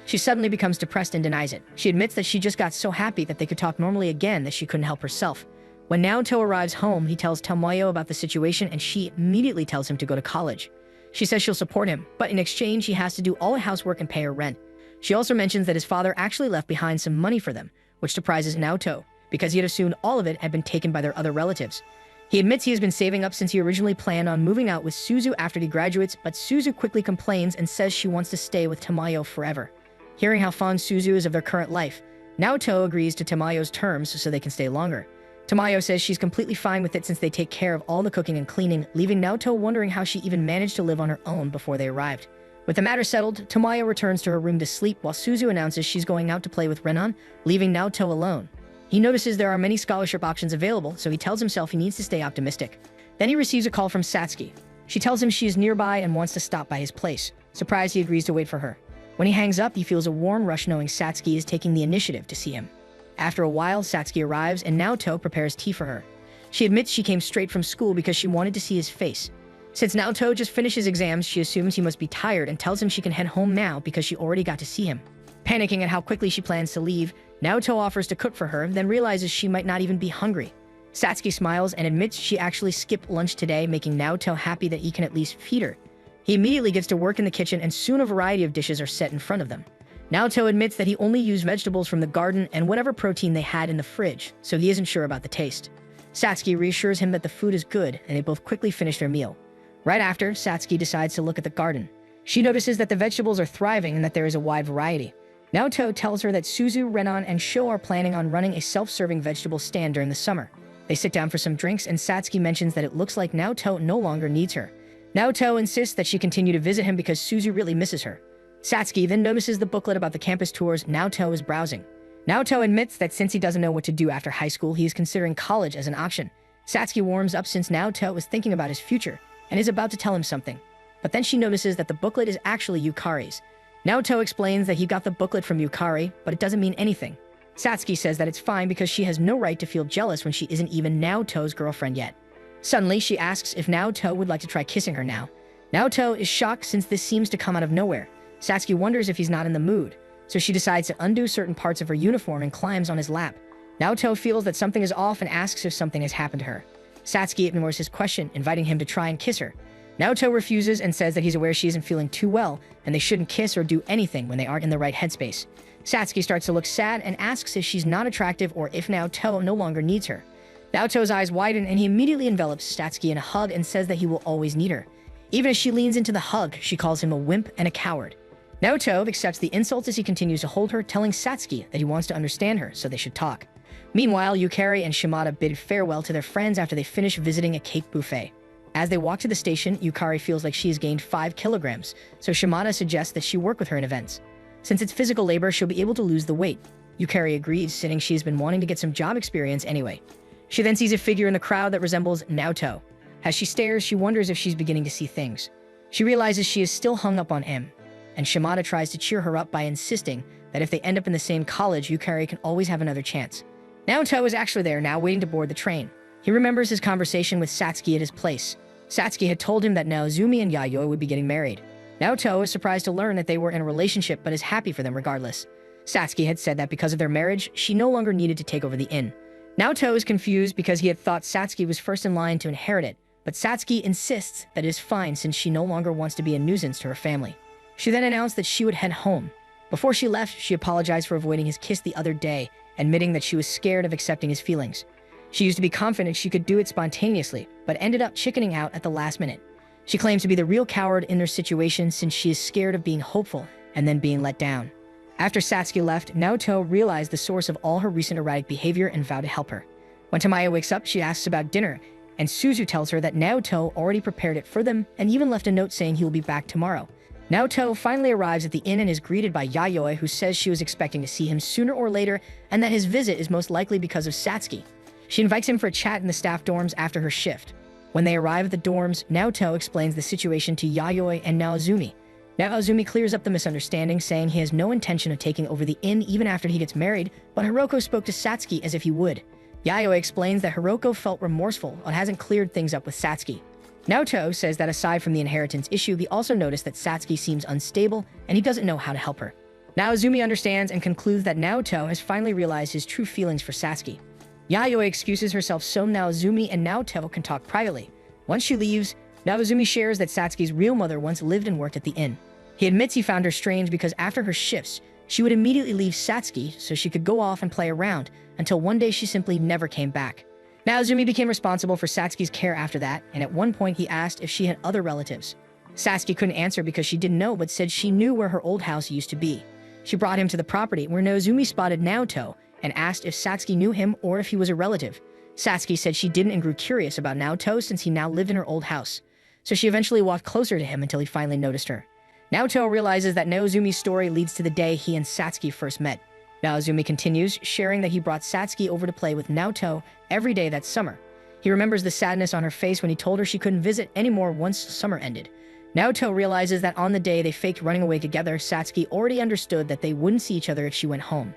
S1: She suddenly becomes depressed and denies it. She admits that she just got so happy that they could talk normally again that she couldn't help herself. When Naoto arrives home, he tells Tamayo about the situation and she immediately tells him to go to college. She says she'll support him, but in exchange, he has to do all the housework and pay her rent. She also mentions that his father actually left behind some money for them, which surprises Naoto, because he had assumed all of it had been taken by their other relatives. He admits he has been saving up since he originally planned on moving out with Suzu after he graduates, but Suzu quickly complains and says she wants to stay with Tamayo forever. Hearing how fond Suzu is of their current life, Naoto agrees to Tamayo's terms so they can stay longer. Tamayo says she's completely fine with it since they take care of all the cooking and cleaning, leaving Naoto wondering how she even managed to live on her own before they arrived. With the matter settled, Tamayo returns to her room to sleep while Suzu announces she's going out to play with Renan, leaving Naoto alone. He notices there are many scholarship options available, so he tells himself he needs to stay optimistic. Then he receives a call from Satsuki. She tells him she is nearby and wants to stop by his place. Surprised, he agrees to wait for her. When he hangs up, he feels a warm rush knowing Satsuki is taking the initiative to see him. After a while, Satsuki arrives and Naoto prepares tea for her. She admits she came straight from school because she wanted to see his face. Since Naoto just finished his exams, she assumes he must be tired and tells him she can head home now because she already got to see him. Panicking at how quickly she plans to leave, Naoto offers to cook for her, then realizes she might not even be hungry. Satsuki smiles and admits she actually skipped lunch today, making Naoto happy that he can at least feed her. He immediately gets to work in the kitchen and soon a variety of dishes are set in front of them. Naoto admits that he only used vegetables from the garden and whatever protein they had in the fridge, so he isn't sure about the taste. Satsuki reassures him that the food is good and they both quickly finish their meal. Right after, Satsuki decides to look at the garden. She notices that the vegetables are thriving and that there is a wide variety. Naoto tells her that Suzu, Renan, and Sho are planning on running a self-serving vegetable stand during the summer. They sit down for some drinks and Satsuki mentions that it looks like Naoto no longer needs her. Naoto insists that she continue to visit him because Suzu really misses her. Satsuki then notices the booklet about the campus tours Naoto is browsing. Naoto admits that since he doesn't know what to do after high school, he is considering college as an option. Satsuki warms up since Naoto is thinking about his future and is about to tell him something. But then she notices that the booklet is actually Yukari's. Naoto explains that he got the booklet from Yukari, but it doesn't mean anything. Satsuki says that it's fine because she has no right to feel jealous when she isn't even Naoto's girlfriend yet. Suddenly, she asks if Naoto would like to try kissing her now. Naoto is shocked since this seems to come out of nowhere. Satsuki wonders if he's not in the mood, so she decides to undo certain parts of her uniform and climbs on his lap. Naoto feels that something is off and asks if something has happened to her. Satsuki ignores his question, inviting him to try and kiss her. Naoto refuses and says that he's aware she isn't feeling too well and they shouldn't kiss or do anything when they aren't in the right headspace. Satsuki starts to look sad and asks if she's not attractive or if Naoto no longer needs her. Naoto's eyes widen and he immediately envelops Satsuki in a hug and says that he will always need her. Even as she leans into the hug, she calls him a wimp and a coward. Naoto accepts the insults as he continues to hold her, telling Satsuki that he wants to understand her, so they should talk. Meanwhile, Yukari and Shimada bid farewell to their friends after they finish visiting a cake buffet. As they walk to the station, Yukari feels like she has gained 5 kilograms, so Shimada suggests that she work with her in events. Since it's physical labor, she'll be able to lose the weight. Yukari agrees, saying she's been wanting to get some job experience anyway. She then sees a figure in the crowd that resembles Naoto. As she stares, she wonders if she's beginning to see things. She realizes she is still hung up on him, and Shimada tries to cheer her up by insisting that if they end up in the same college, Yukari can always have another chance. Naoto is actually there now, waiting to board the train. He remembers his conversation with Satsuki at his place. Satsuki had told him that Naozumi and Yayoi would be getting married. Naoto is surprised to learn that they were in a relationship but is happy for them regardless. Satsuki had said that because of their marriage, she no longer needed to take over the inn. Naoto is confused because he had thought Satsuki was first in line to inherit it, but Satsuki insists that it is fine since she no longer wants to be a nuisance to her family. She then announced that she would head home. Before she left, she apologized for avoiding his kiss the other day, admitting that she was scared of accepting his feelings. She used to be confident she could do it spontaneously, but ended up chickening out at the last minute. She claims to be the real coward in their situation since she is scared of being hopeful and then being let down. After Satsuki left, Naoto realized the source of all her recent erratic behavior and vowed to help her. When Tamayo wakes up, she asks about dinner, and Suzu tells her that Naoto already prepared it for them and even left a note saying he will be back tomorrow. Naoto finally arrives at the inn and is greeted by Yayoi, who says she was expecting to see him sooner or later and that his visit is most likely because of Satsuki. She invites him for a chat in the staff dorms after her shift. When they arrive at the dorms, Naoto explains the situation to Yayoi and Naozumi. Naozumi clears up the misunderstanding, saying he has no intention of taking over the inn even after he gets married, but Hiroko spoke to Satsuki as if he would. Yayoi explains that Hiroko felt remorseful but hasn't cleared things up with Satsuki. Naoto says that aside from the inheritance issue, he also noticed that Satsuki seems unstable and he doesn't know how to help her. Naozumi understands and concludes that Naoto has finally realized his true feelings for Satsuki. Yayoi excuses herself so Naozumi and Naoto can talk privately. Once she leaves, Naozumi shares that Satsuki's real mother once lived and worked at the inn. He admits he found her strange because after her shifts, she would immediately leave Satsuki so she could go off and play around until one day she simply never came back. Naozumi became responsible for Satsuki's care after that, and at one point he asked if she had other relatives. Satsuki couldn't answer because she didn't know, but said she knew where her old house used to be. She brought him to the property where Naozumi spotted Naoto and asked if Satsuki knew him or if he was a relative. Satsuki said she didn't and grew curious about Naoto since he now lived in her old house. So she eventually walked closer to him until he finally noticed her. Naoto realizes that Naozumi's story leads to the day he and Satsuki first met. Naozumi continues, sharing that he brought Satsuki over to play with Naoto every day that summer. He remembers the sadness on her face when he told her she couldn't visit anymore once summer ended. Naoto realizes that on the day they faked running away together, Satsuki already understood that they wouldn't see each other if she went home.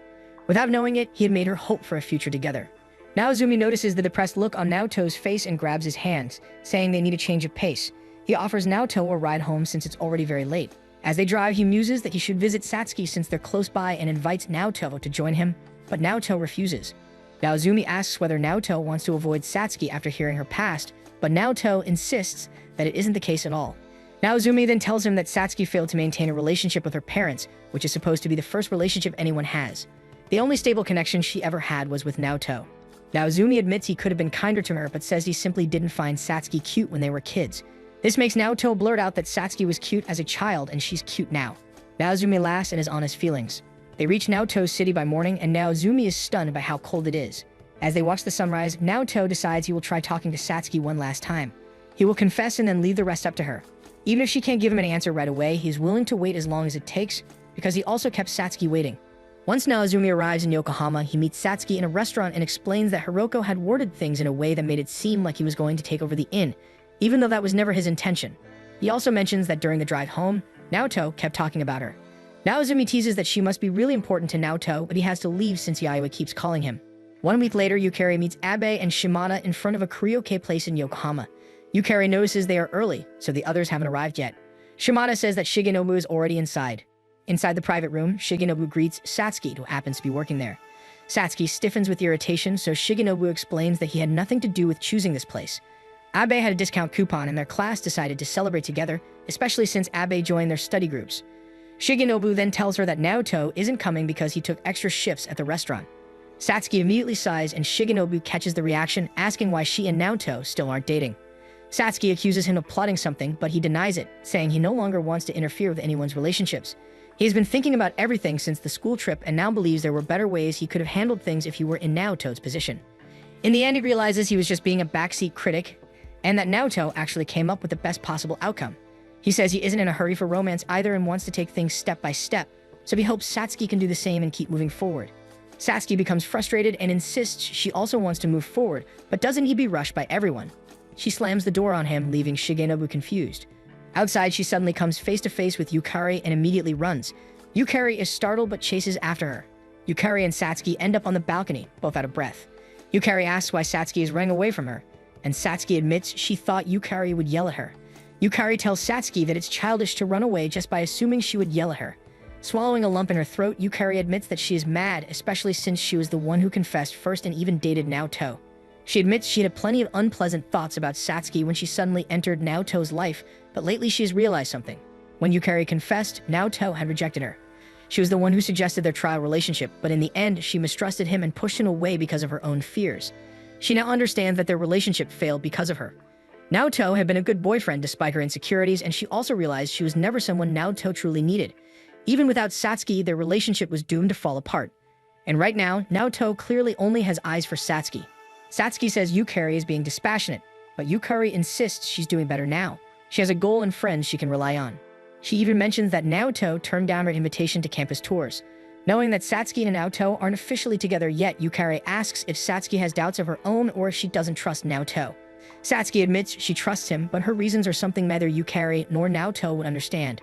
S1: Without knowing it, he had made her hope for a future together. Naozumi notices the depressed look on Naoto's face and grabs his hands, saying they need a change of pace. He offers Naoto a ride home since it's already very late. As they drive, he muses that he should visit Satsuki since they're close by and invites Naoto to join him, but Naoto refuses. Naozumi asks whether Naoto wants to avoid Satsuki after hearing her past, but Naoto insists that it isn't the case at all. Naozumi then tells him that Satsuki failed to maintain a relationship with her parents, which is supposed to be the first relationship anyone has. The only stable connection she ever had was with Naoto. Naozumi admits he could have been kinder to her, but says he simply didn't find Satsuki cute when they were kids. This makes Naoto blurt out that Satsuki was cute as a child and she's cute now. Naozumi laughs and is on his feelings. They reach Naoto's city by morning and Naozumi is stunned by how cold it is. As they watch the sunrise, Naoto decides he will try talking to Satsuki one last time. He will confess and then leave the rest up to her. Even if she can't give him an answer right away, he is willing to wait as long as it takes because he also kept Satsuki waiting. Once Naozumi arrives in Yokohama, he meets Satsuki in a restaurant and explains that Hiroko had worded things in a way that made it seem like he was going to take over the inn, even though that was never his intention. He also mentions that during the drive home, Naoto kept talking about her. Naozumi teases that she must be really important to Naoto, but he has to leave since Yayoi keeps calling him. 1 week later, Yukari meets Abe and Shimada in front of a karaoke place in Yokohama. Yukari notices they are early, so the others haven't arrived yet. Shimada says that Shigenobu is already inside. Inside the private room, Shigenobu greets Satsuki, who happens to be working there. Satsuki stiffens with irritation, so Shigenobu explains that he had nothing to do with choosing this place. Abe had a discount coupon and their class decided to celebrate together, especially since Abe joined their study groups. Shigenobu then tells her that Naoto isn't coming because he took extra shifts at the restaurant. Satsuki immediately sighs and Shigenobu catches the reaction, asking why she and Naoto still aren't dating. Satsuki accuses him of plotting something, but he denies it, saying he no longer wants to interfere with anyone's relationships. He has been thinking about everything since the school trip and now believes there were better ways he could have handled things if he were in Naoto's position. In the end, he realizes he was just being a backseat critic and that Naoto actually came up with the best possible outcome. He says he isn't in a hurry for romance either and wants to take things step by step, so he hopes Satsuki can do the same and keep moving forward. Satsuki becomes frustrated and insists she also wants to move forward, but doesn't need to be rushed by everyone. She slams the door on him, leaving Shigenobu confused. Outside, she suddenly comes face to face with Yukari and immediately runs. Yukari is startled but chases after her. Yukari and Satsuki end up on the balcony, both out of breath. Yukari asks why Satsuki is running away from her, and Satsuki admits she thought Yukari would yell at her. Yukari tells Satsuki that it's childish to run away just by assuming she would yell at her. Swallowing a lump in her throat, Yukari admits that she is mad, especially since she was the one who confessed first and even dated Naoto. She admits she had plenty of unpleasant thoughts about Satsuki when she suddenly entered Naoto's life, but lately she has realized something. When Yukari confessed, Naoto had rejected her. She was the one who suggested their trial relationship, but in the end, she mistrusted him and pushed him away because of her own fears. She now understands that their relationship failed because of her. Naoto had been a good boyfriend despite her insecurities, and she also realized she was never someone Naoto truly needed. Even without Satsuki, their relationship was doomed to fall apart. And right now, Naoto clearly only has eyes for Satsuki. Satsuki says Yukari is being dispassionate. but Yukari insists she's doing better now. She has a goal and friends she can rely on. She even mentions that Naoto turned down her invitation to campus tours. Knowing that Satsuki and Naoto aren't officially together yet, Yukari asks if Satsuki has doubts of her own or if she doesn't trust Naoto. Satsuki admits she trusts him, but her reasons are something neither Yukari nor Naoto would understand.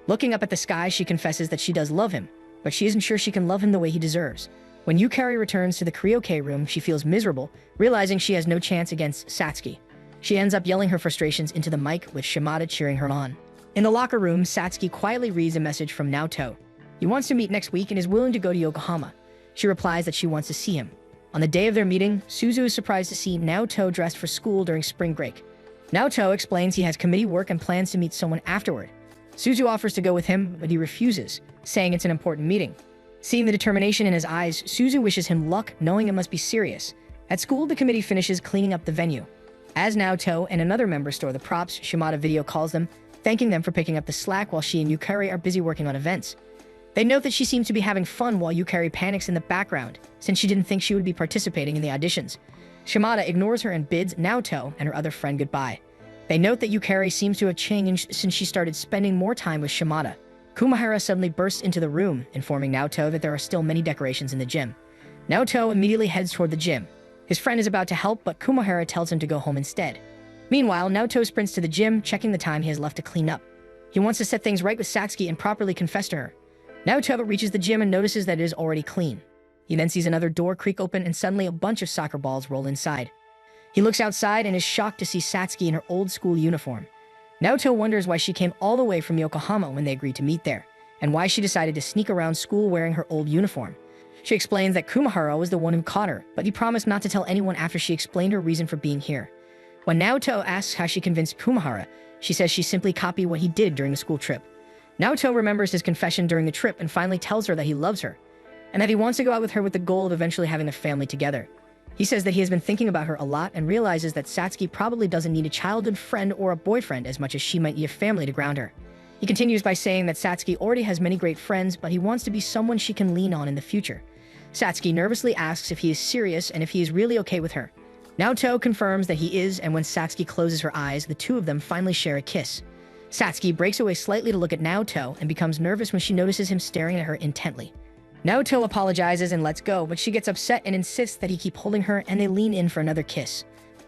S1: Looking up at the sky, she confesses that she does love him, but she isn't sure she can love him the way he deserves. When Yukari returns to the karaoke room, she feels miserable, realizing she has no chance against Satsuki. She ends up yelling her frustrations into the mic, with Shimada cheering her on. In the locker room, Satsuki quietly reads a message from Naoto. He wants to meet next week and is willing to go to Yokohama. She replies that she wants to see him. On the day of their meeting, Suzu is surprised to see Naoto dressed for school during spring break. Naoto explains he has committee work and plans to meet someone afterward. Suzu offers to go with him, but he refuses, saying it's an important meeting. Seeing the determination in his eyes, Suzu wishes him luck, knowing it must be serious. At school, the committee finishes cleaning up the venue. As Naoto and another member store the props, Shimada video calls them, thanking them for picking up the slack while she and Yukari are busy working on events. They note that she seems to be having fun while Yukari panics in the background, since she didn't think she would be participating in the auditions. Shimada ignores her and bids Naoto and her other friend goodbye. They note that Yukari seems to have changed since she started spending more time with Shimada. Kumahara suddenly bursts into the room, informing Naoto that there are still many decorations in the gym. Naoto immediately heads toward the gym. His friend is about to help, but Kumahara tells him to go home instead. Meanwhile, Naoto sprints to the gym, checking the time he has left to clean up. He wants to set things right with Satsuki and properly confess to her. Naoto reaches the gym and notices that it is already clean. He then sees another door creak open and suddenly a bunch of soccer balls roll inside. He looks outside and is shocked to see Satsuki in her old school uniform. Naoto wonders why she came all the way from Yokohama when they agreed to meet there, and why she decided to sneak around school wearing her old uniform. She explains that Kumahara was the one who caught her, but he promised not to tell anyone after she explained her reason for being here. When Naoto asks how she convinced Kumahara, she says she simply copied what he did during the school trip. Naoto remembers his confession during the trip and finally tells her that he loves her, and that he wants to go out with her with the goal of eventually having a family together. He says that he has been thinking about her a lot and realizes that Satsuki probably doesn't need a childhood friend or a boyfriend as much as she might need a family to ground her. He continues by saying that Satsuki already has many great friends, but he wants to be someone she can lean on in the future. Satsuki nervously asks if he is serious and if he is really okay with her. Naoto confirms that he is, and when Satsuki closes her eyes, the two of them finally share a kiss. Satsuki breaks away slightly to look at Naoto and becomes nervous when she notices him staring at her intently. Naoto apologizes and lets go, but she gets upset and insists that he keep holding her, and they lean in for another kiss.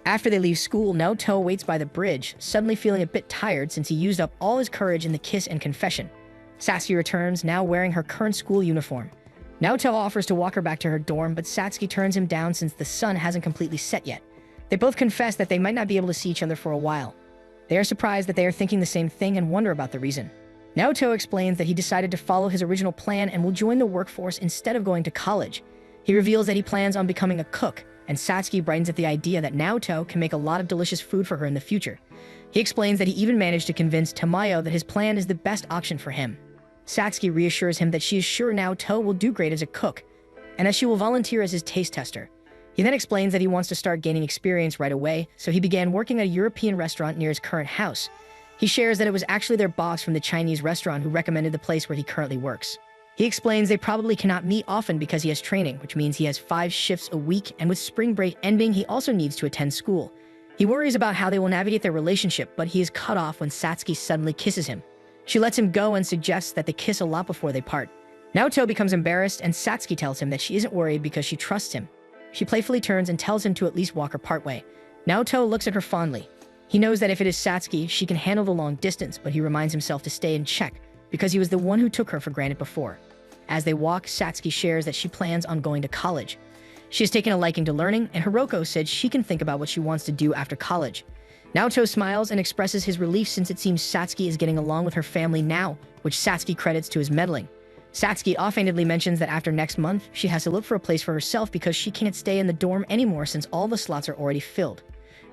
S1: After they leave school, Naoto waits by the bridge, suddenly feeling a bit tired since he used up all his courage in the kiss and confession. Satsuki returns, now wearing her current school uniform. Naoto offers to walk her back to her dorm, but Satsuki turns him down since the sun hasn't completely set yet. They both confess that they might not be able to see each other for a while. They are surprised that they are thinking the same thing and wonder about the reason. Naoto explains that he decided to follow his original plan and will join the workforce instead of going to college. He reveals that he plans on becoming a cook, and Satsuki brightens at the idea that Naoto can make a lot of delicious food for her in the future. He explains that he even managed to convince Tamayo that his plan is the best option for him. Satsuki reassures him that she is sure Naoto will do great as a cook, and that she will volunteer as his taste tester. He then explains that he wants to start gaining experience right away, so he began working at a European restaurant near his current house. He shares that it was actually their boss from the Chinese restaurant who recommended the place where he currently works. He explains they probably cannot meet often because he has training, which means he has 5 shifts a week, and with spring break ending, he also needs to attend school. He worries about how they will navigate their relationship, but he is cut off when Satsuki suddenly kisses him. She lets him go and suggests that they kiss a lot before they part. Naoto becomes embarrassed, and Satsuki tells him that she isn't worried because she trusts him. She playfully turns and tells him to at least walk her partway. Naoto looks at her fondly. He knows that if it is Satsuki, she can handle the long distance, but he reminds himself to stay in check because he was the one who took her for granted before. As they walk, Satsuki shares that she plans on going to college. She has taken a liking to learning, and Hiroko said she can think about what she wants to do after college. Naoto smiles and expresses his relief since it seems Satsuki is getting along with her family now, which Satsuki credits to his meddling. Satsuki offhandedly mentions that after next month, she has to look for a place for herself because she can't stay in the dorm anymore since all the slots are already filled.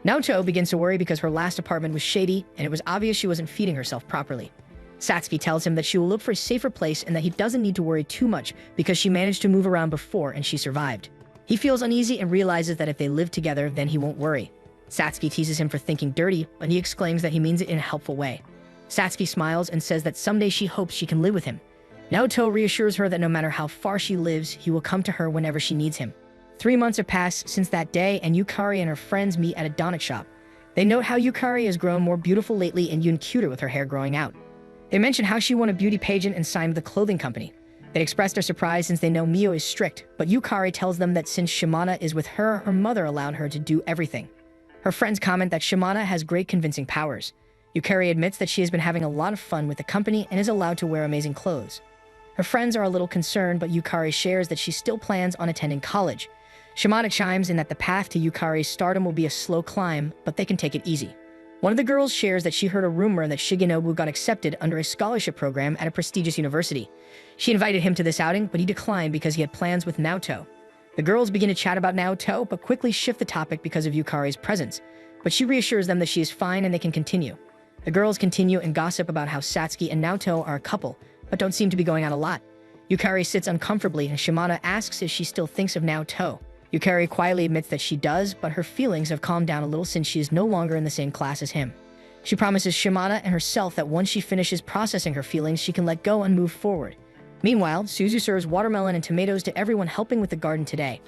S1: Naoto begins to worry because her last apartment was shady, and it was obvious she wasn't feeding herself properly. Satsuki tells him that she will look for a safer place and that he doesn't need to worry too much because she managed to move around before and she survived. He feels uneasy and realizes that if they live together, then he won't worry. Satsuki teases him for thinking dirty, but he exclaims that he means it in a helpful way. Satsuki smiles and says that someday she hopes she can live with him. Naoto reassures her that no matter how far she lives, he will come to her whenever she needs him. 3 months have passed since that day, and Yukari and her friends meet at a donut shop. They note how Yukari has grown more beautiful lately and even cuter with her hair growing out. They mention how she won a beauty pageant and signed with a clothing company. They express their surprise since they know Mio is strict, but Yukari tells them that since Shimana is with her, her mother allowed her to do everything. Her friends comment that Shimana has great convincing powers. Yukari admits that she has been having a lot of fun with the company and is allowed to wear amazing clothes. Her friends are a little concerned, but Yukari shares that she still plans on attending college. Shimada chimes in that the path to Yukari's stardom will be a slow climb, but they can take it easy. One of the girls shares that she heard a rumor that Shigenobu got accepted under a scholarship program at a prestigious university. She invited him to this outing, but he declined because he had plans with Naoto. The girls begin to chat about Naoto, but quickly shift the topic because of Yukari's presence. But she reassures them that she is fine and they can continue. The girls continue and gossip about how Satsuki and Naoto are a couple, but don't seem to be going out a lot. Yukari sits uncomfortably and Shimada asks if she still thinks of Naoto. Yukari quietly admits that she does, but her feelings have calmed down a little since she is no longer in the same class as him. She promises Shimada and herself that once she finishes processing her feelings, she can let go and move forward. Meanwhile, Suzu serves watermelon and tomatoes to everyone helping with the garden today.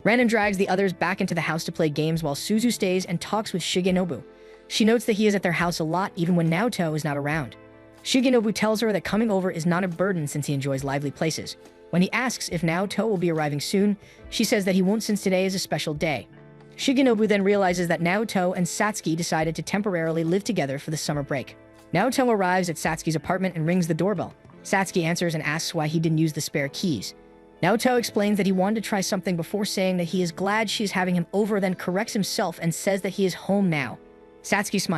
S1: Random drags the others back into the house to play games while Suzu stays and talks with Shigenobu. She notes that he is at their house a lot even when Naoto is not around. Shigenobu tells her that coming over is not a burden since he enjoys lively places. When he asks if Naoto will be arriving soon, she says that he won't since today is a special day. Shigenobu then realizes that Naoto and Satsuki decided to temporarily live together for the summer break. Naoto arrives at Satsuki's apartment and rings the doorbell. Satsuki answers and asks why he didn't use the spare keys. Naoto explains that he wanted to try something before saying that he is glad she is having him over, then corrects himself and says that he is home now. Satsuki smiles.